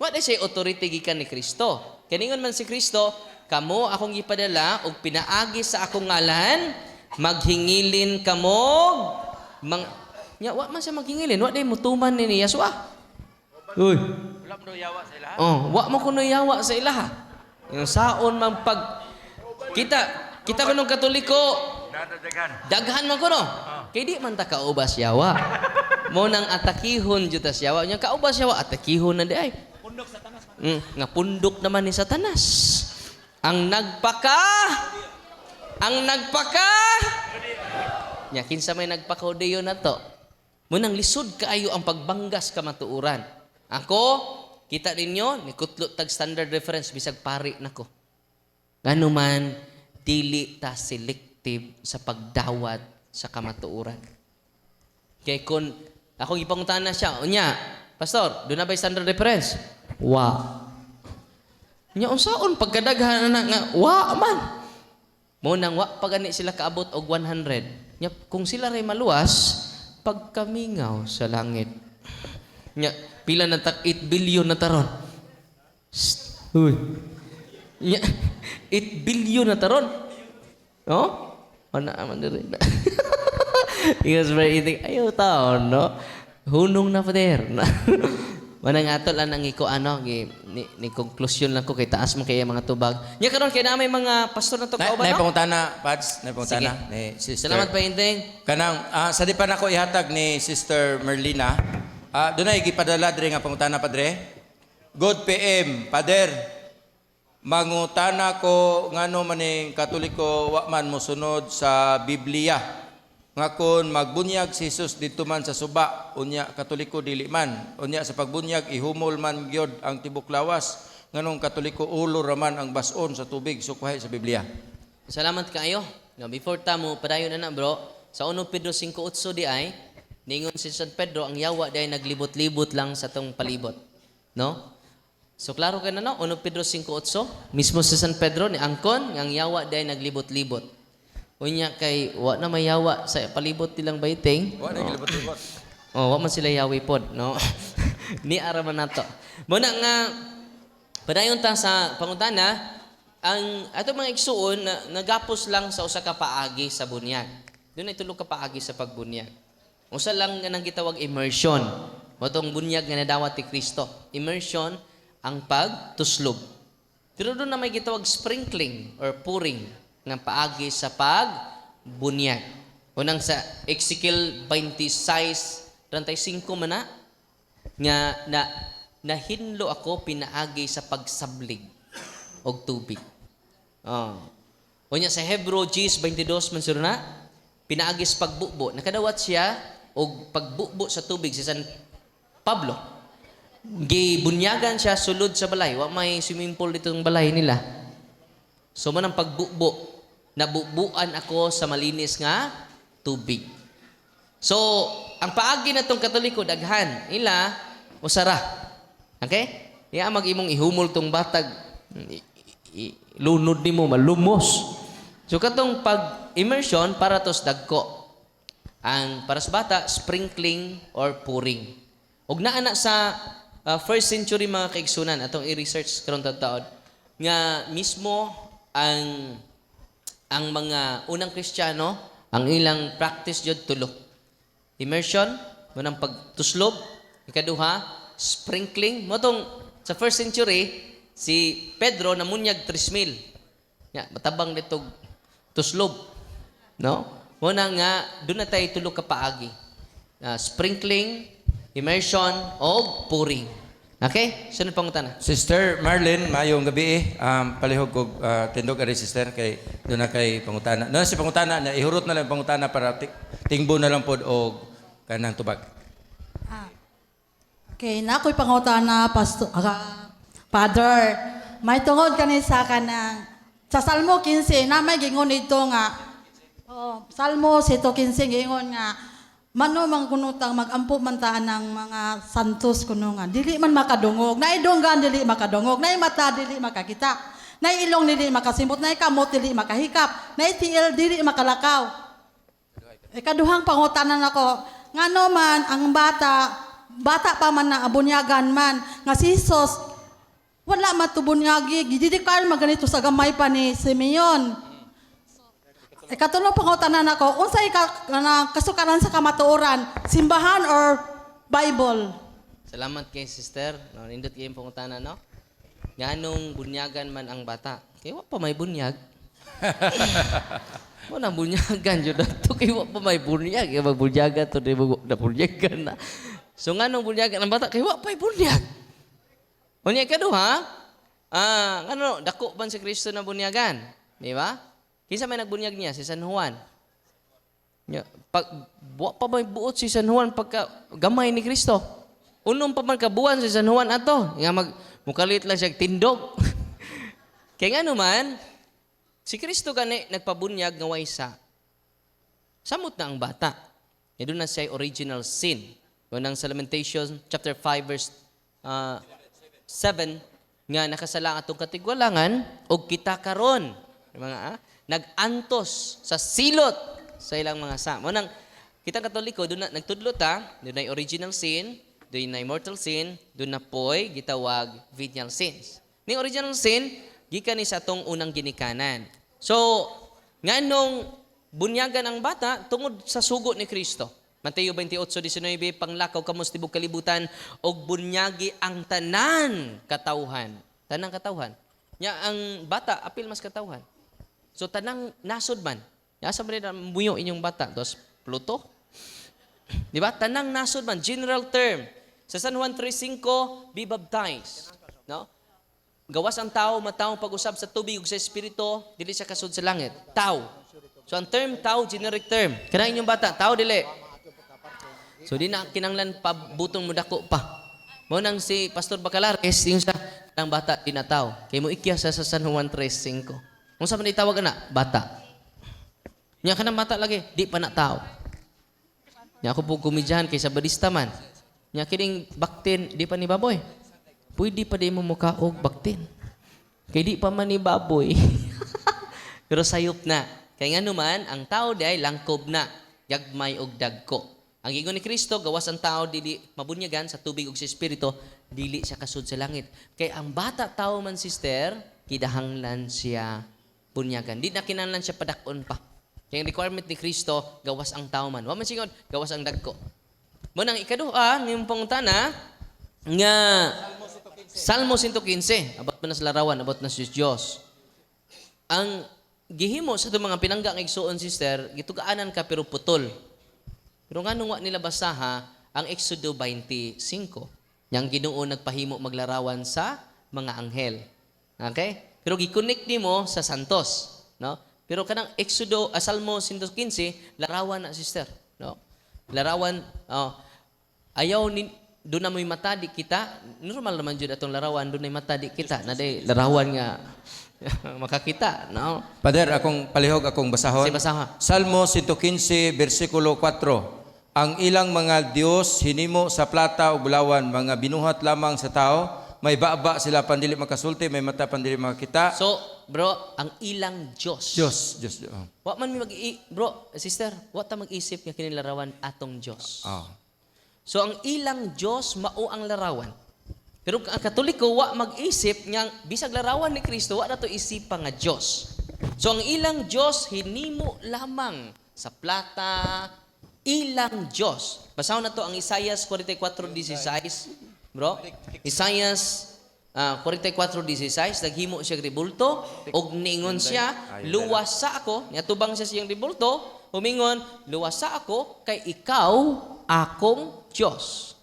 what is say authority gikan ni Kristo. Kaningon man si Kristo, kamo akong gipadala og pinaagi sa akong ngalan, maghingilin kamo nya wa man siya maghingilin, wa day mutuman ni Yasua. Uy, wala mo yawa sa ilaha. Oh, wa mo kuno yawa sa ilaha. Yung saon man pag kita kunong Katoliko daghan man kuno kay di man ta kaubas yawa mo nang atakihon jud ta yawa nya kaubas yawa atakihon na di ay pundok Satanas nga pundok naman ni Satanas ang nagpaka nya kinsa may nagpakaudeo na to mo nang lisod kaayo ang pagbanggas ka matuuran. Ako kita ninyo, nikutlo tag standard reference, bisag pari nako. Ngano man, dili ta selective sa pagdawat sa kamatuuran. Kaya kung akong ipanguntahan na siya, unya, Pastor, doon na ba standard reference? Wa. Nya, unsaon, pagkadaghan na nga, wa man. Munang wa, pagani sila kaabot og 100. Nya, kung sila ray maluwas, pagkamingaw sa langit. Nya, pila na 8 billion na taron. Uy. 8 billion na taron. No? Ana man diri. Because very eating ayo taon, no? Hunong na pader. Manang ato lang ang iko ni conclusion lang ko kay taas man kay mga tubag. Nya karon kay na may mga pastor na to kauban, no? Nay pangutana, Pads, nay pangutana ni Sister. Salamat Bahinting. Kanang sa di pa nako ihatag ni Sister Merlina. Dunay gipadala diri nga pangutana padre. Good PM, Pader. Mangutana ko ngano maning Katoliko wa man mosunod sa Biblia. Nga kun magbunyag si Jesus dito man sa suba, unya Katoliko dili man. Unya sa pagbunyag ihumol man gyud ang tibok lawas. nganong Katoliko ulo raman ang bason sa tubig sukwahi sa Biblia. Salamat kaayo. No, before tamo padayon na bro, sa 1 Pedro 5:8 di ay ningon si San Pedro ang yawa di ay naglibot-libot lang sa tong palibot. No? So klaro ka na no, 1 Pedro 5:8, mismo si San Pedro ni angkon ang yawa di ay naglibot-libot. Unya kay wa na may yawa sa palibot nilang baiting. Wa na gilibot-libot. Oh, wa man sila yawi pod, no? Ni araman nato. Muna nga padayon ta sa pangutana, ang ato mga igsuon na nagapos lang sa usa ka paagi sa bunyag. Doon ay tulo ka paagi sa pagbunyag. Usa lang nga nang gitawag immersion. Motong bunyag nga nadawat ti Kristo. Immersion ang pagtuslob. Pero doon na may gitawag sprinkling or pouring ng paagi sa pagbunyag. Unang sa Ezekiel 26:35 man na nahinlo ako pinaagi sa pagsablig og tubig. Oh. Unya sa Hebrew 10:22 man sura na pinaagi sa pagbubo. Nakadawat siya og pagbubo sa tubig si San Pablo. Gibunyagan siya sulod sa balay. Wa may swimming pool dito ng balay nila. So man ang pagbubo, nabubuan ako sa malinis nga tubig. So, ang paagi na tong Katoliko daghan ila usara. Okay? Iya mag-imong ihumol tong batag lunod nimo malumos. So katong pag-immersion para tos dagko. Ang para sa bata sprinkling or pouring. Og naa na sa first century mga kaigsunan atong i-research karon taud nga mismo ang mga unang Kristiyano ang ilang practice jud tulo. Immersion, munang pagtuslob, ikaduha, sprinkling. Motong sa first century, si Pedro namunyag 3,000. Ya, matabang nitog tuslob. No? Muna nga, doon na tayo tulo ka paagi. Sprinkling, immersion, o pouring. Okay? Sunod pangutana. Sister Marlene, mayong gabi palihog kog tindog ari sister kay doon na kay pangutana. No si pangutana na ihurot na lang pangutana para tingbo na lang pod og kanang tubag. Okay, na ako'y pangutana, Father, may tungod kani sa kanang, sa Salmo 15, na may gingon ito nga, Salmo 115, gingon nga, mano mang kunutang magampo man taan ng mga santos kuno nga, dili man makadungog, na idunggan dili makadungog, na mata dili makakita, na ilong dili makasimot, na kamot dili makahikap, na tiil dili makalakaw. Ikaduhang pangutanan ako, ngano man ang bata pa man na abunyagan man, nga si Jesus, wala matubunyagi, gididikar maganito sa gamay pa ni Simeon. Ikatulong pangutanan ako, unsay kasukaran sa kamatuoran, simbahan or Bible? Salamat kay sister. No, nindot kay pangutana, no? Nganong bunyagan man ang bata? Kay wa pa may bunyag. Mo nang bunyagan jud ato kay wa pa may bunyag, kay magbunyagan to di na bunyagan na. So nganong bunyagan ang bata? Kay wa pa may bunyag. Unya kaduha, ngano dako man si Kristo na bunyagan, di ba? Kinsa may nagbunyag niya si San Juan. Wa pa may buot si San Juan pagka gamay ni Kristo. Unom pa man kabuan si San Juan ato, nga mukalit lang siya tindog. Kaya nga naman, si Kristo gani nagpabunyag nga waysa. Samot na ang bata. E doon na siya original sin. Unang sa Lamentations chapter 5 verse 7 nga nakasala atong katigwalangan og kita karon mga nagantos sa silot sa ilang mga sa. Munang kita Katoliko doon na nagtudlo ta, doon na original sin, doon na mortal sin, doon na poy gitawag venial sins. Ni original sin gikan ni sa atong unang ginikanan. So nganong bunyagan ang bata tungod sa sugo ni Kristo. Mateo 28:19 panglakaw kamos tibok kalibutan og bunyagi ang tanan katawhan. Tanang katawhan. Nya ang bata apil mas katawhan. So tanang nasod man. Asa man na muyo inyong bata? Dos Pluto? Di ba? Tanang nasod man, general term. Sa San Juan 3:5, be baptized. No? Gawas ang tao, mataong pag-usab sa tubig ug sa espiritu, dili siya kasud sa langit. Tao. So ang term tao, generic term. Kana inyong bata, tao dili. So di na kinanglan pabutong mo dako pa. Mo nang si Pastor Bacalares, yung sa Ang bata tinataw. Kay mo ikyasa sa San Juan 3:5. Kung sa man itawag na, bata. Nya ka ng bata lagi, di pa na tao. Nya ako po kumidyahan kay sa barista man. Nya kining baktin, di pa ni baboy. Pwede pa di mo mukha og baktin. Kay di pa man ni baboy. Pero sayop na. Kaya nga naman, ang tao di ay langkob na. Yagmay og dagko. Ang giingon ni Kristo, gawas ang tao dili mabunyagan sa tubig ug sa espiritu, dili siya kasud sa langit. Kay ang bata tao man sister, kidahanglan siya bunyagan. Di na kinahanglan siya padakon pa. Kaya ang requirement ni Kristo, gawas ang tao man. Wa man sigod, gawas ang dagko. Mo nang ikaduha, ngayong pangutana, nga Salmo 115, abot man na sa larawan, abot na sa Diyos. Ang gihimo sa itong mga pinangga ng igsuon, sister, gitugaanan ka pero putol. Pero nga nung nila basaha, ang Exodo 25, yang Ginoo nagpahimo maglarawan sa mga anghel. Okay? Pero gi-connect nimo sa santos, no? Pero kanang Exodo, Salmo 115, larawan na, sister, no? Larawan, ayaw ni doon na mo'y mata di kita, normal naman dyan atong larawan, doon na mata di kita, na day larawan nga makakita, no? Pader, akong palihog, akong basahon. Kasi basaha. Salmo 115, versikulo 4. Ang ilang mga Diyos hinimo sa plata o bulawan, mga binuhat lamang sa tao, may baba sila pandili makasulti, may mata pandili makakita. So, bro, ang ilang Diyos. Diyos. Wa man mi bro, sister, wa ta mag-isip nga kini larawan atong Diyos. So ang ilang Diyos mao ang larawan. Pero ang Katoliko wa mag-isip nga bisag larawan ni Kristo wa na to isipa nga Diyos. So ang ilang Diyos hinimo lamang sa plata, ilang Diyos. Basahon na to ang Isaias 44:16, bro. Isaias 44:16, naghimo siya ribulto og niingon siya, luwas sa ako, niatubang siya siyang ribulto, humingon, luwas sa ako kay ikaw akong Diyos.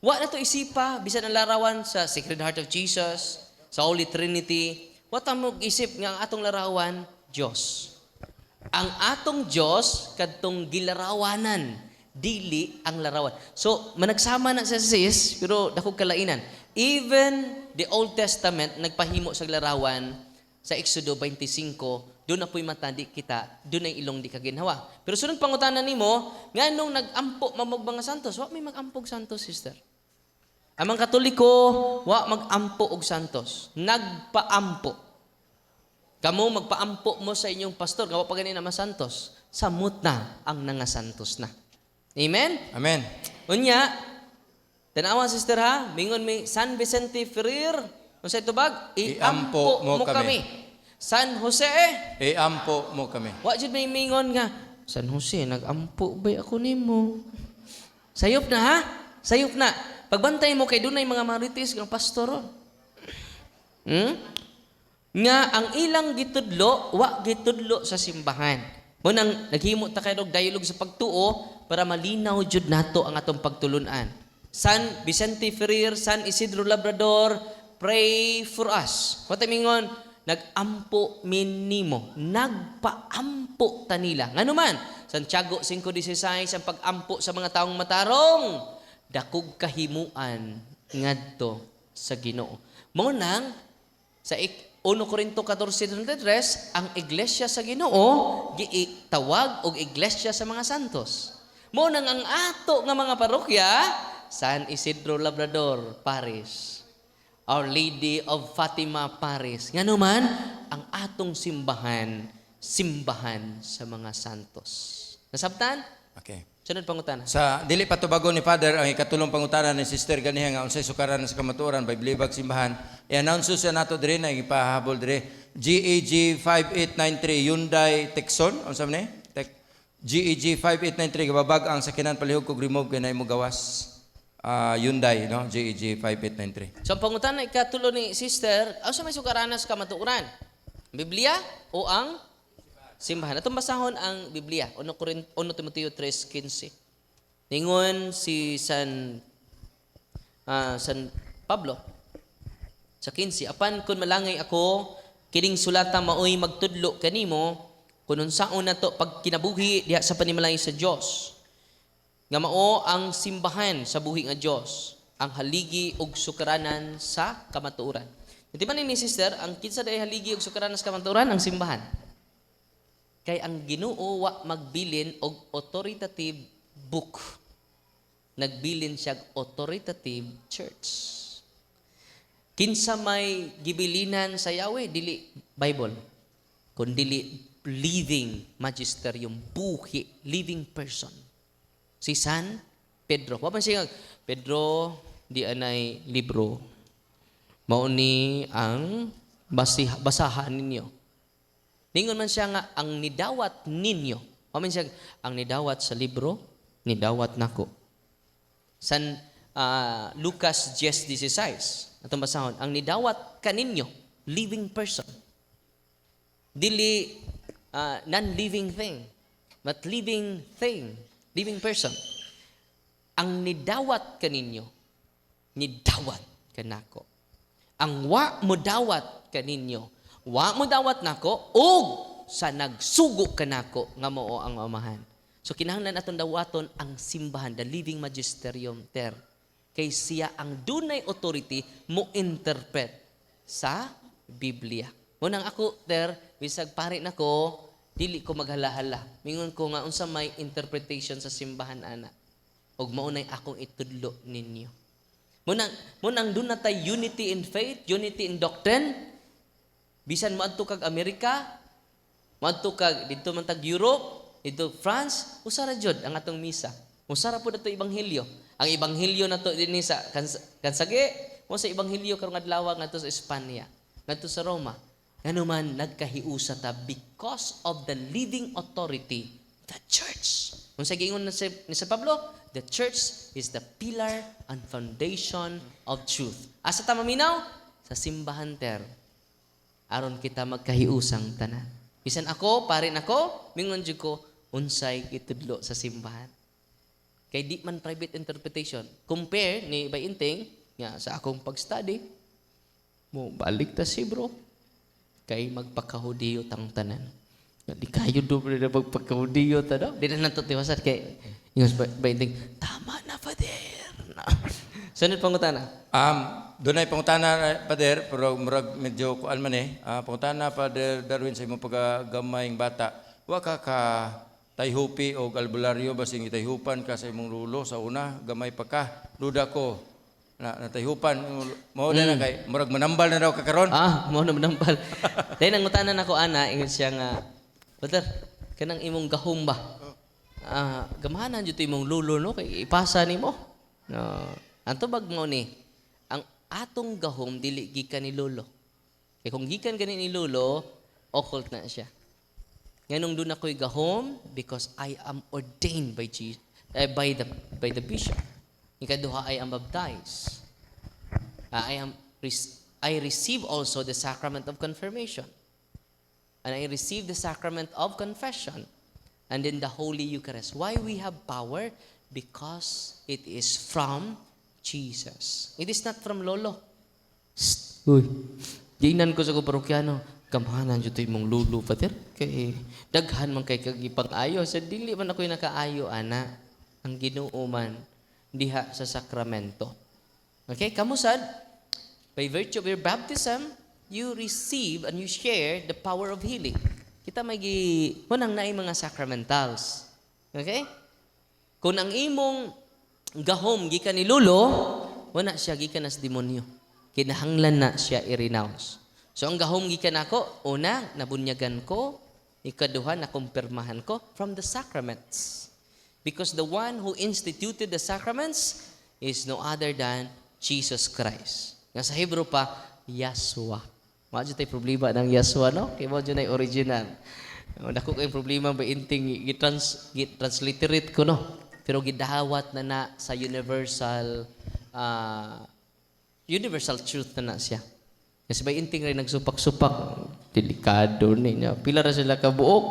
Wa na to isipa bisan ang larawan sa Sacred Heart of Jesus, sa Holy Trinity. Wa ta mo isip nga ang atong larawan Diyos. Ang atong Diyos kadtong gilarawanan, dili ang larawan. So managsama na sa sis, pero dakog kalainan. Even the Old Testament nagpahimo sa larawan sa Exodo 25, doon na po'y matandi kita, doon ay ilong di kaginhawa. Pero sunod pangutanan nimo, nga nung nag-ampo mamog mga santos, wa may mag-ampog santos, sister. Ang mga Katoliko, wa mag-ampo og santos. Nagpaampo. Kamu magpaampo mo sa inyong pastor, nga wa pa ganin na santos. Samot na ang nangasantos na. Amen? Amen. Unya, tanawa, sister ha, mingon mi San Vicente Ferrer, kung sa itubag, iampo mo kami. San Jose, Iampo mo kami. wa jud may mingon nga, San Jose, nag-ampo ba ako nimo? Sayop na ha? Sayop na. Pagbantay mo kay dunay mga marites ng pastor. Nga ang ilang gitudlo, wa gitudlo sa simbahan. Munang naghimo ta kay og dialogue sa pagtuo para malinaw jud nato ang atong pagtulunan. San Vicente Ferrer, San Isidro Labrador, pray for us. What mingon, nag-ampo minimo, nagpaampo tanila. Ngano man, Santiago 5:16 ang pag-ampo sa mga taong matarong, dakog kahimuan ngadto sa Ginoo. Mo nang sa 1 Corinto 14:33, ang iglesia sa Ginoo giitawag og iglesia sa mga santos. Mo nang ang ato nga mga parokya, San Isidro Labrador Parish, Our Lady of Fatima Parish. Nga naman, ang atong simbahan sa mga santos. Nasabtan? Okay. Sunod pangutana. Sa dili patubago ni Father ang ikatulong pangutana ni Sister ganiha nga unsay sukaran sa kamatuoran by Bilibag simbahan. I-announce sa nato dire na ipahabol dire. GAG 5893 Hyundai Texon unsa man ni? GAG 5893 gababag ang sakinan palihog kog remove kay naimo gawas. Hyundai, no? GAG 5893. So, ang pangutana ikatulo ni sister, sa may sukaranan sa kamatuoran? Biblia o ang simbahan? Atong basahon ang Biblia. 1 Timoteo 3:15. Ningon si San Pablo sa 15, apan kun malangay ako, kining sulata maoy magtudlo kanimo, kung unsaon na to pag kinabuhi diha sa panimalay sa Diyos. Nga mao ang simbahan sa buhi nga Dios. ang haligi og sukaranan sa kamatuoran. Di man ni sister, ang kinsa day haligi og sukaranan sa kamatuoran ang simbahan. Kay ang Ginoo wa magbilin og authoritative book. Nagbilin siya og authoritative church. Kinsa may gibilinan sa Yahweh dili Bible, kun dili living magisterium, buhi, living person. Si San Pedro. Wa man siya Pedro di anay libro. Mao ni ang basahan ninyo. Ningon man siya nga ang nidawat ninyo. Wa man siya ang nidawat sa libro, nidawat nako. San Lucas 10:16. Atong basahon, ang nidawat kaninyo, living person. Dili non-living thing, but living thing, living person. Ang nidawat kaninyo, nidawat kanako. Ang wa mo dawat kaninyo, wa mo dawat nako, og sa nagsugo kanako nga mao ang amahan. So kinahanglan atong dawaton ang simbahan, the living magisterium ter. Kay siya ang dunay authority mo interpret sa Biblia. Munang ako ter, bisag pare nako, dili ko maghalahala. Mingon ko nga unsa may interpretation sa simbahan ana. Og mao nay akong itudlo ninyo. Munang dun na tay unity in faith, unity in doctrine. Bisan moadto kag Amerika, moadto kag didto man tag Europe, didto France, usara jud ang atong misa. Usara po dato ebanghelyo. Ang ebanghelyo nato dinhi sa kansage, mo sa ebanghelyo karong adlaw ngadto sa Espanya, ngadto sa Roma. Ngano man nagkahiusa ta because of the living authority, the church. Kung sa giingon ni sa Pablo, the church is the pillar and foundation of truth. Asa ta maminaw? Sa simbahan ter. Aron kita magkahiusang tanan. Bisan ako, pare nako, mingon jud ko unsay gitudlo sa simbahan. Kay di man private interpretation. Compare ni Bayinting nga sa akong pag-study, mo balik ta si bro. Kay magpakahudiyo tang tanan. Di kayo doble na magpakahudiyo ta daw. Di na nato tiwasat kay yung Bayinting, tama na Father. Sunod pangutana. Dunay pangutana Pader, pero murag medyo kuan man pangutana Pader Darwin sa imong pagagamay bata. Wa ka tayhupi o albularyo basing itayhupan ka sa imong lulo sa una, gamay pa ka. Duda ko na tayhupan mo na kay murag manambal na daw ka karon. Mo na manambal. Dahil nangutanan ako ana, ingon siya nga, Brother, kanang imong gahom ba? Gamahanan jud imong lulo no kay ipasa nimo. Anto bag mo ni ang atong gahom dili gikan ni lolo. Kay kung gikan gani ni lolo, occult na siya. Nganong doon ako'y gahom because I am ordained by Jesus, by the bishop. Ikaduha, I am baptized. I receive also the sacrament of confirmation. And I receive the sacrament of confession. And then the Holy Eucharist. Why we have power? Because it is from Jesus. It is not from lolo. Uy, ginan ko sa parokyano. Kamahanan dito imong lulo, Pater. Kay daghan man kay kagipang ayo. Sa dili man ako'y nakaayo, ana. Ang Ginoo man diha sa sakramento. Okay, kamusad? By virtue of your baptism, you receive and you share the power of healing. Kita may munang naay mga sacramentals. Okay? Kung ang imong gahom gikan ni lulo, wala siya gikan as demonyo. Kinahanglan na siya i-renounce. So ang gahom gikan ako, una, nabunyagan ko, ikaduha, nakumpirmahan ko from the sacraments. Because the one who instituted the sacraments is no other than Jesus Christ. Nga sa Hebrew pa, Yahshua. Mga tayo problema ng Yahshua, no? Kaya mga dyan ay original. Dako kayong problema ba inting transliterate ko, no? Pero gidawat na sa universal truth na siya. Kasi ba inting rin nagsupak-supak, delikado niya. Pila ra sila kabuok,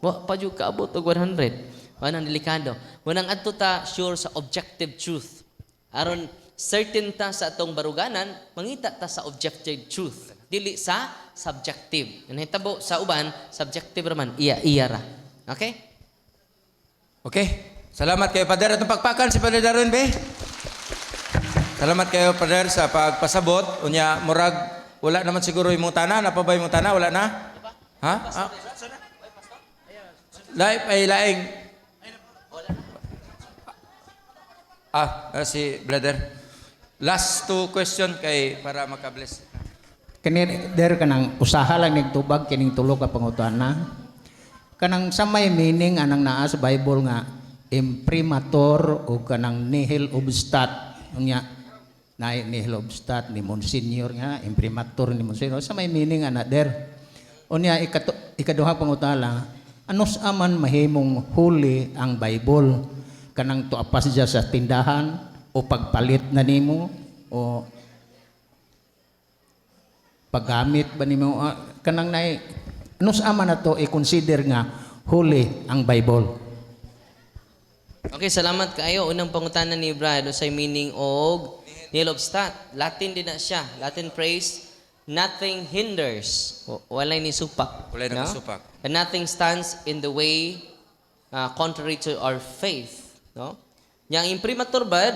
wa pa jud kaabot og 100. Wanang delikado. Wanang adto ta sure sa objective truth. Aron certain ta sa atong baruganan, mangita ta sa objective truth. Dili sa subjective. Nahitabo sa uban, subjective raman, iya ra. Okay? Okay. Salamat kay Pader atong pagpakan si Pader Darwin be. Salamat kayo, Father, sa pagpasabot. Unya, murag, wala naman siguro yung tana. Napa ba yung tana? Wala na? Ha? Ah. Laing. Si brother. Last two question kay para makabless. Kani der kanang usaha lang nagtubag kining tulo ka pangutana. Kanang sa may meaning anang naa sa Bible nga imprimatur o kanang nihil obstat. Unya na nihil obstat ni Monsignor nga imprimatur ni Monsignor sa may meaning ana der. Unya ikaduha pangutana, anos aman mahimong huli ang Bible? Kanang tuapas diya sa tindahan o pagpalit na nimo o paggamit ba nimo kanang nay anos aman na to i-consider nga huli ang Bible. Okay, salamat kaayo. Unang pangutanan ni Brad sa meaning og nihil obstat. Latin din na siya. Latin phrase, nothing hinders. Walay ni supak. Walay na supak. And nothing stands in the way contrary to our faith. No? Yang imprimatur bad,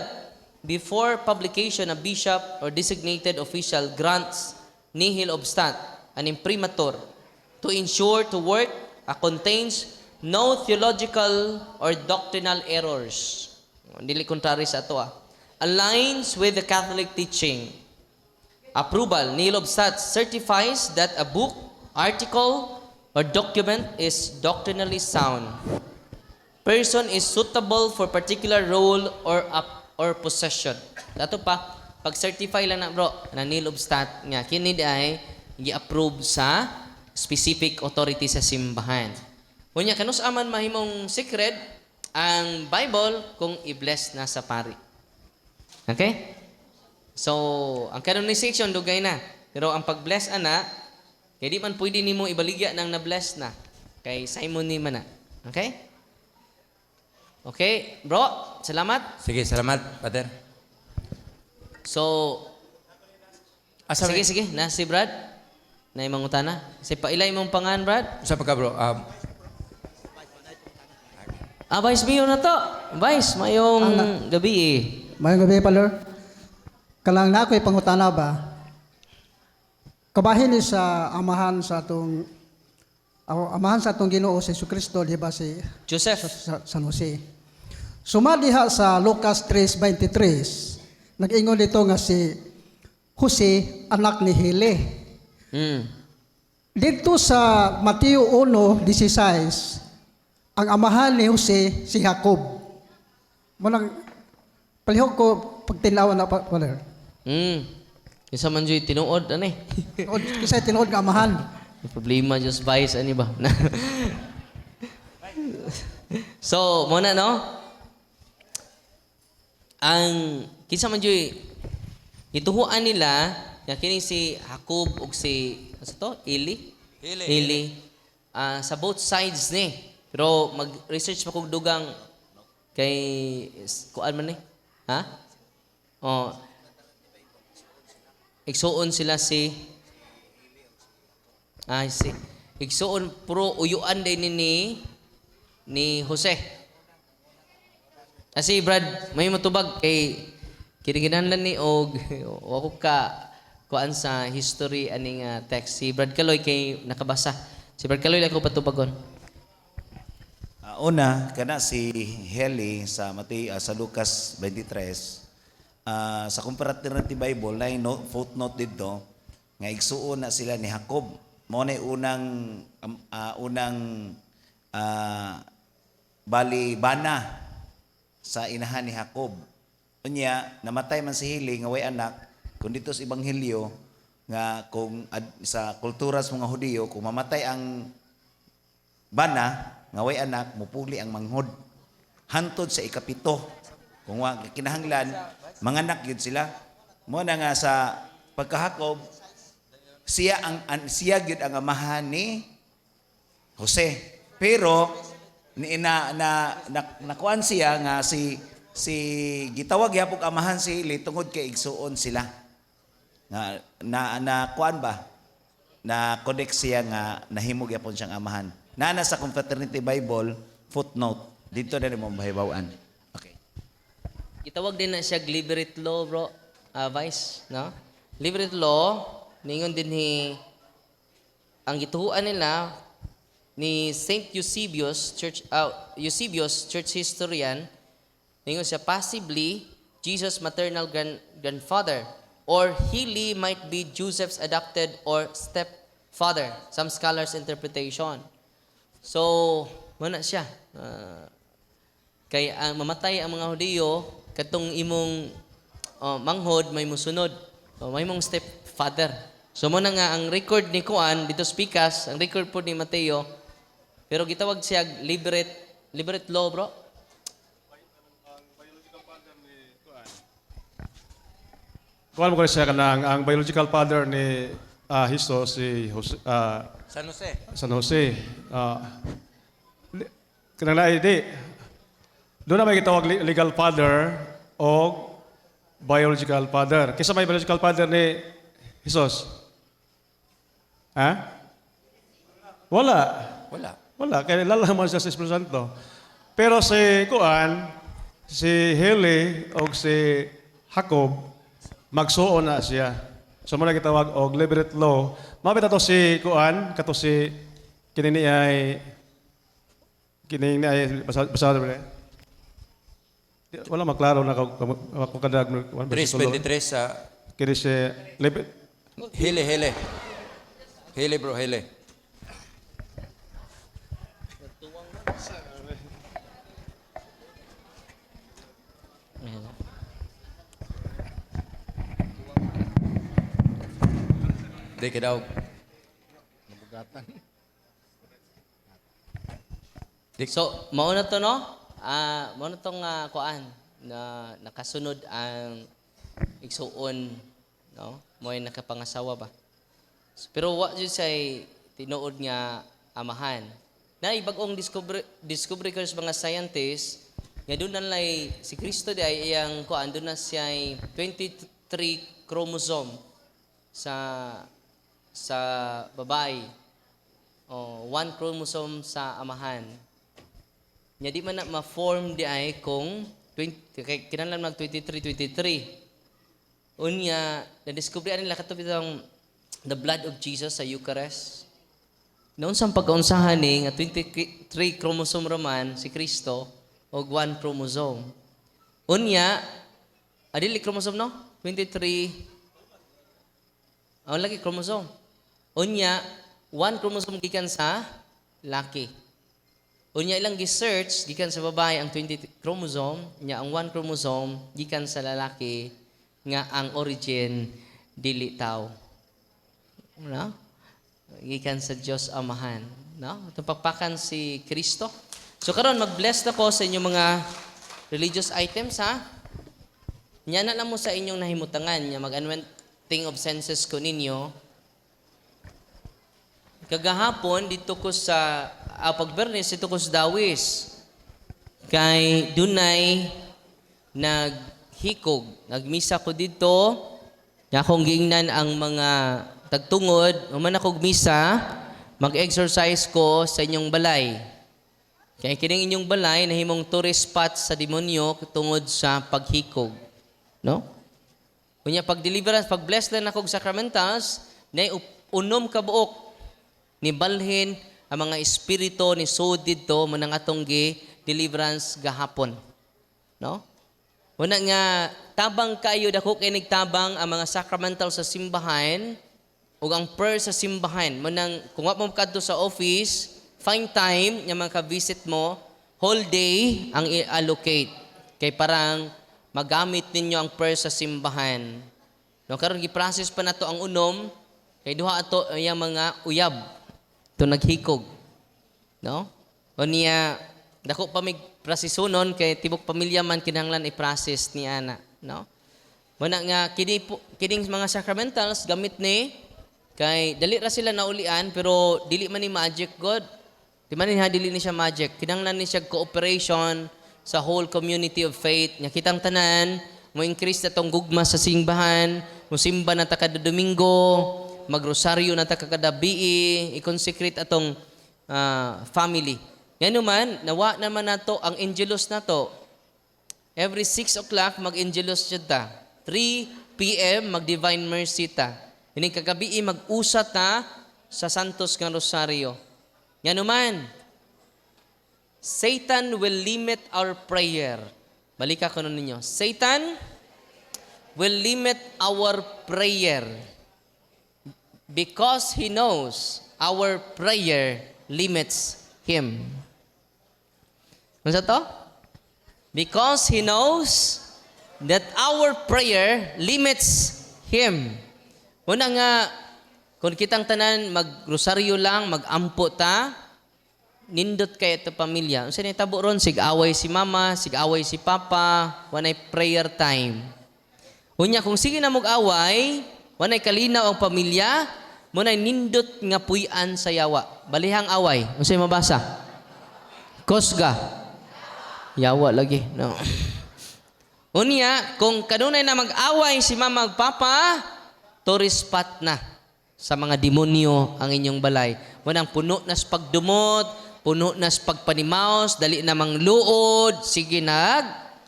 before publication, a bishop or designated official grants nihil obstat, an imprimatur, to ensure to work contains no theological or doctrinal errors. Dili contrary sa ato aligns with the Catholic teaching. Approval, nihil obstat certifies that a book, article, or document is doctrinally sound. Person is suitable for particular role or possession. Dato pa, pag-certify lang na bro, na nihil obstat nga, kini ay i-approve sa specific authority sa simbahan. Unya, kanus aman mahimong secret ang Bible kung i-bless na sa pari. Okay? So, ang canonization dugay na. Pero ang pag-bless ana, kaya di man pwede nimo ibaligya nang na-bless na. Kay Simon ni man na. Okay? Okay, bro, salamat. Sige, salamat, Father. So, sige, na si Brad. Na imong utana. Si pailay mong pangan, Brad. Sa pagka, bro. Vice Mayor na to. Vice, mayong gabi eh. Mayong gabi, Palor. Kalang na ako'y pangutana ba? Kabahin ni sa amahan sa atong Ginoo si Jesucristo, di ba si Joseph. San Jose. Sumadiha sa Lucas 3:23, nag-ingon dito nga si Jose, anak ni Heli. Dito sa Mateo 1:16, ang amahan ni Jose si Jacob. Munang palihog ko pag tinawan na Father. Isa man dyan tinuod, ano eh. Kasi tinuod nga amahan. May problema just Vice, ano ba? So, muna no? Ang kinsa man dyan, ituhuan nila, nga kini si Jacob ug si, ano to? Eli. Sa both sides ni. Pero mag-research pa kong dugang kay, kuan man ni? Ha? Igsuon sila si igsuon puro uyuan din ni Jose. Kasi Brad, may matubag kay kiniginahanglan ni og wako ka kuan sa history aning text. Si Brad Kaloy kay nakabasa. Si Brad Kaloy ako patubagon. Una, kana si Heli sa sa Lucas 23, sa Comparative Bible, na footnote dito, nga igsuon na sila ni Jacob. Mo na unang bana sa inahan ni Jacob. Unya, namatay man si Heli, nga way anak, kung dito sa Ebanghelyo, nga kung sa kultura sa mga Hudiyo, kung mamatay ang bana, nga way anak, mupuli ang manghod. Hantod sa ikapito. Kung kinahanglan, manganak yun sila. Muna nga sa pagkahakob, siya yun ang amahan ni Jose. Pero, nakuan siya nga si gitawag yapog amahan si Heli tungod kay igsuon sila. Na kuan ba? Na connect siya nga nahimog yapon siyang amahan. Nana sa Confraternity Bible, footnote, dito na mo mahibawaan. Okay. Itawag din na siya Liberate Law, bro. Vice, no? Liberate law, ningon din ni ang gituhuan nila ni Saint Eusebius, church historian, ningon siya possibly Jesus' maternal grandfather, or Heli might be Joseph's adopted or stepfather. Some scholars' interpretation. So, muna siya. Kay ang mamatay ang mga Hudiyo, katong imong manghod may musunod. May mong stepfather. So muna nga ang record ni Kuan dito speakas, ang record po ni Mateo. Pero gitawag siya liberate law, bro. Kuhan mo ko siya kanang ang biological father ni Jesus si San Jose. San Jose. Kanang naidi. Doon na may gitawag legal father o biological father. Kisa may biological father ni Jesus? Ha? Wala. Wala. Wala. Kaya lalaman siya sa Espiritu Santo. Pero si Kuan, si Heli o si Jacob, magsuon na siya. So muna kitawag og liberate law. Mabita to si Kuan, kato si kinini ay basa wala maklaro na ako kadag 3:23 sa kini si Hele. Hele bro, hele. Di ka daw. So, mauna to no? Mauna tong kuan na nakasunod ang igsuon, no? Mo'y nakapangasawa ba? So, pero wa jud say tinuod nga amahan. Na ibagong discovery ko sa mga scientists nga doon na lay si Kristo di ay iyang kuan doon na siya ay 23 chromosome sa babae. O 1 chromosome sa amahan. Nya di man na ma-form di ay kung 20 kay kinahanglan mag 23. Unya na-discover nila katong bitong the blood of Jesus sa Eucharist. Noon sa pagkaunsahan ni nga 23 chromosome raman si Kristo o 1 chromosome. Unya adili chromosome no? 23 lagi chromosome. Unya 1 chromosome gikan sa laki. Unya ilang gi-search gikan sa babae ang 20 chromosome, nya ang 1 chromosome gikan sa lalaki nga ang origin dili tao. No? Gikan sa Dios Amahan, no? Tupakpakan si Kristo. So karon mag-bless na ko sa inyong mga religious items ha. Nya na lang mo sa inyong nahimutangan nya mag-anointing of senses ko ninyo. Kagahapon dito ko sa pagbernes dito ko sa Dawis. Kay dunay naghikog, nagmisa ko dito. Nya akong giingnan ang mga tagtungod, human akong misa, mag-exercise ko sa inyong balay. Kaya kining inyong balay, nahimong tourist spot sa demonyo tungod sa paghikog. No? Kunya pag-deliverance, pag-bless lang akong sacramentals, na unom kabuok, ni balhin ang mga espiritu ni so dito, manang atong deliverance gahapon. No? Una nga, tabang kayo, dako kay nagtabang ang mga sacramental sa simbahan, o ang prayer sa simbahan. Manang, kung wap mo kadto sa office, find time, yung mga ka-visit mo, whole day ang i-allocate. Kay parang magamit ninyo ang prayer sa simbahan. No, karon gi-process pa nato ang unom, kay duha ato yung mga uyab. Ito naghikog. No? O niya, dako pa mig prasisonon, kay tibok pamilya man kinahanglan i-process ni ana. No? Muna nga, kining mga sacramentals, gamit ni kay dali ra sila naulian pero dili man ni magic God. Di man ni dili ni siya magic. Kinahanglan ni siya cooperation sa whole community of faith. Nya kitang tanan mo increase na tong gugma sa simbahan, mo simba na ta kada Domingo, magrosaryo na ta kada gabi, i-consecrate atong family. Ngano man nawa naman nato ang angelus nato. Every 6 o'clock mag-angelus jud ta. 3, p.m. mag-Divine Mercy ta. Ining kagabi mag-usat ta sa Santos nga Rosario. Nga naman, Satan will limit our prayer. Balika ko nun ninyo. Satan will limit our prayer because he knows our prayer limits him. Ano sa to? Because he knows that our prayer limits him. Una nga, kung kitang tanan, mag-rosaryo lang, mag-ampo ta, nindot kayo ito pamilya. Unsa ni tabo ron, sig-away si mama, sig-away si papa, wanay prayer time. Unya, kung sige na mag-away, wanay kalinaw ang pamilya, munay nindot nga puy-an sa yawa. Balihang away. Unsa ni mabasa? Kosga. Yawa lagi. No. Unya, kung kanunay na mag-away si mama magpapa, tourist spot na sa mga demonyo ang inyong balay. Munang puno na sa pagdumot, puno na sa pagpanimaos, dali namang luod, sige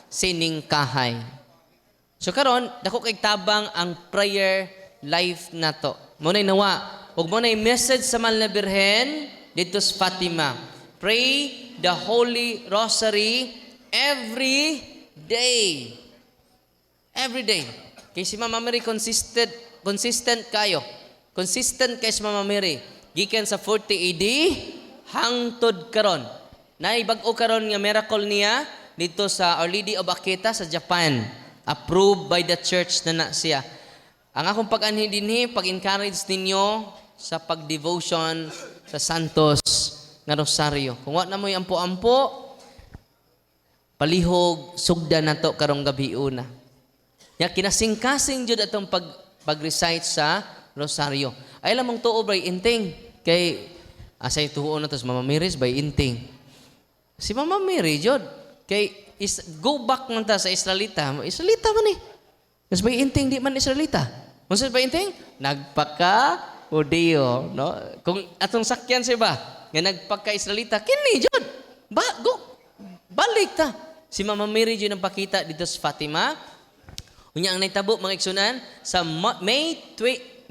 siningkahay. So karon, dako kay tabang ang prayer life na to. Munay nawa, ug munay message sa Mahal na Birhen dito sa Fatima. Pray the Holy Rosary every day. Every day. Kay si Mama Mary consistent kayo. Consistent kay si Mama Mary. Gikan sa 40 AD hangtod karon. Naibag-o karon nga miracle niya dito sa Our Lady of Akita sa Japan. Approved by the church na siya. Ang akong pag-anhi dinhi, pag-encourage ninyo sa pag-devotion sa Santos nga Rosario. Kung wa na mo'y ampo-ampo, palihog, sugda na to karong gabi una. Ya kinasing-kasing jud atong pag-recite sa Rosario. Ay lamang tuo bay inting kay asay tuo na to sa Mama Mary's bay inting. Si Mama Mary jud kay go back man ta sa Israelita. Israelita man Mas bay inting di man Israelita. Unsa bay inting? Nagpaka Judeo, no? Kung atong sakyan siya ba nga nagpaka-Israelita, kini jud. Balik ta. Si Mama Mary jud ang pakita dito sa Fatima. Unya ang naitabo mga igsunan sa May 13.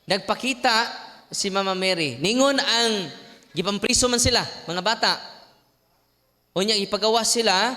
Nagpakita si Mama Mary. Ningon ang gipampriso man sila, mga bata. Unya ipagawas sila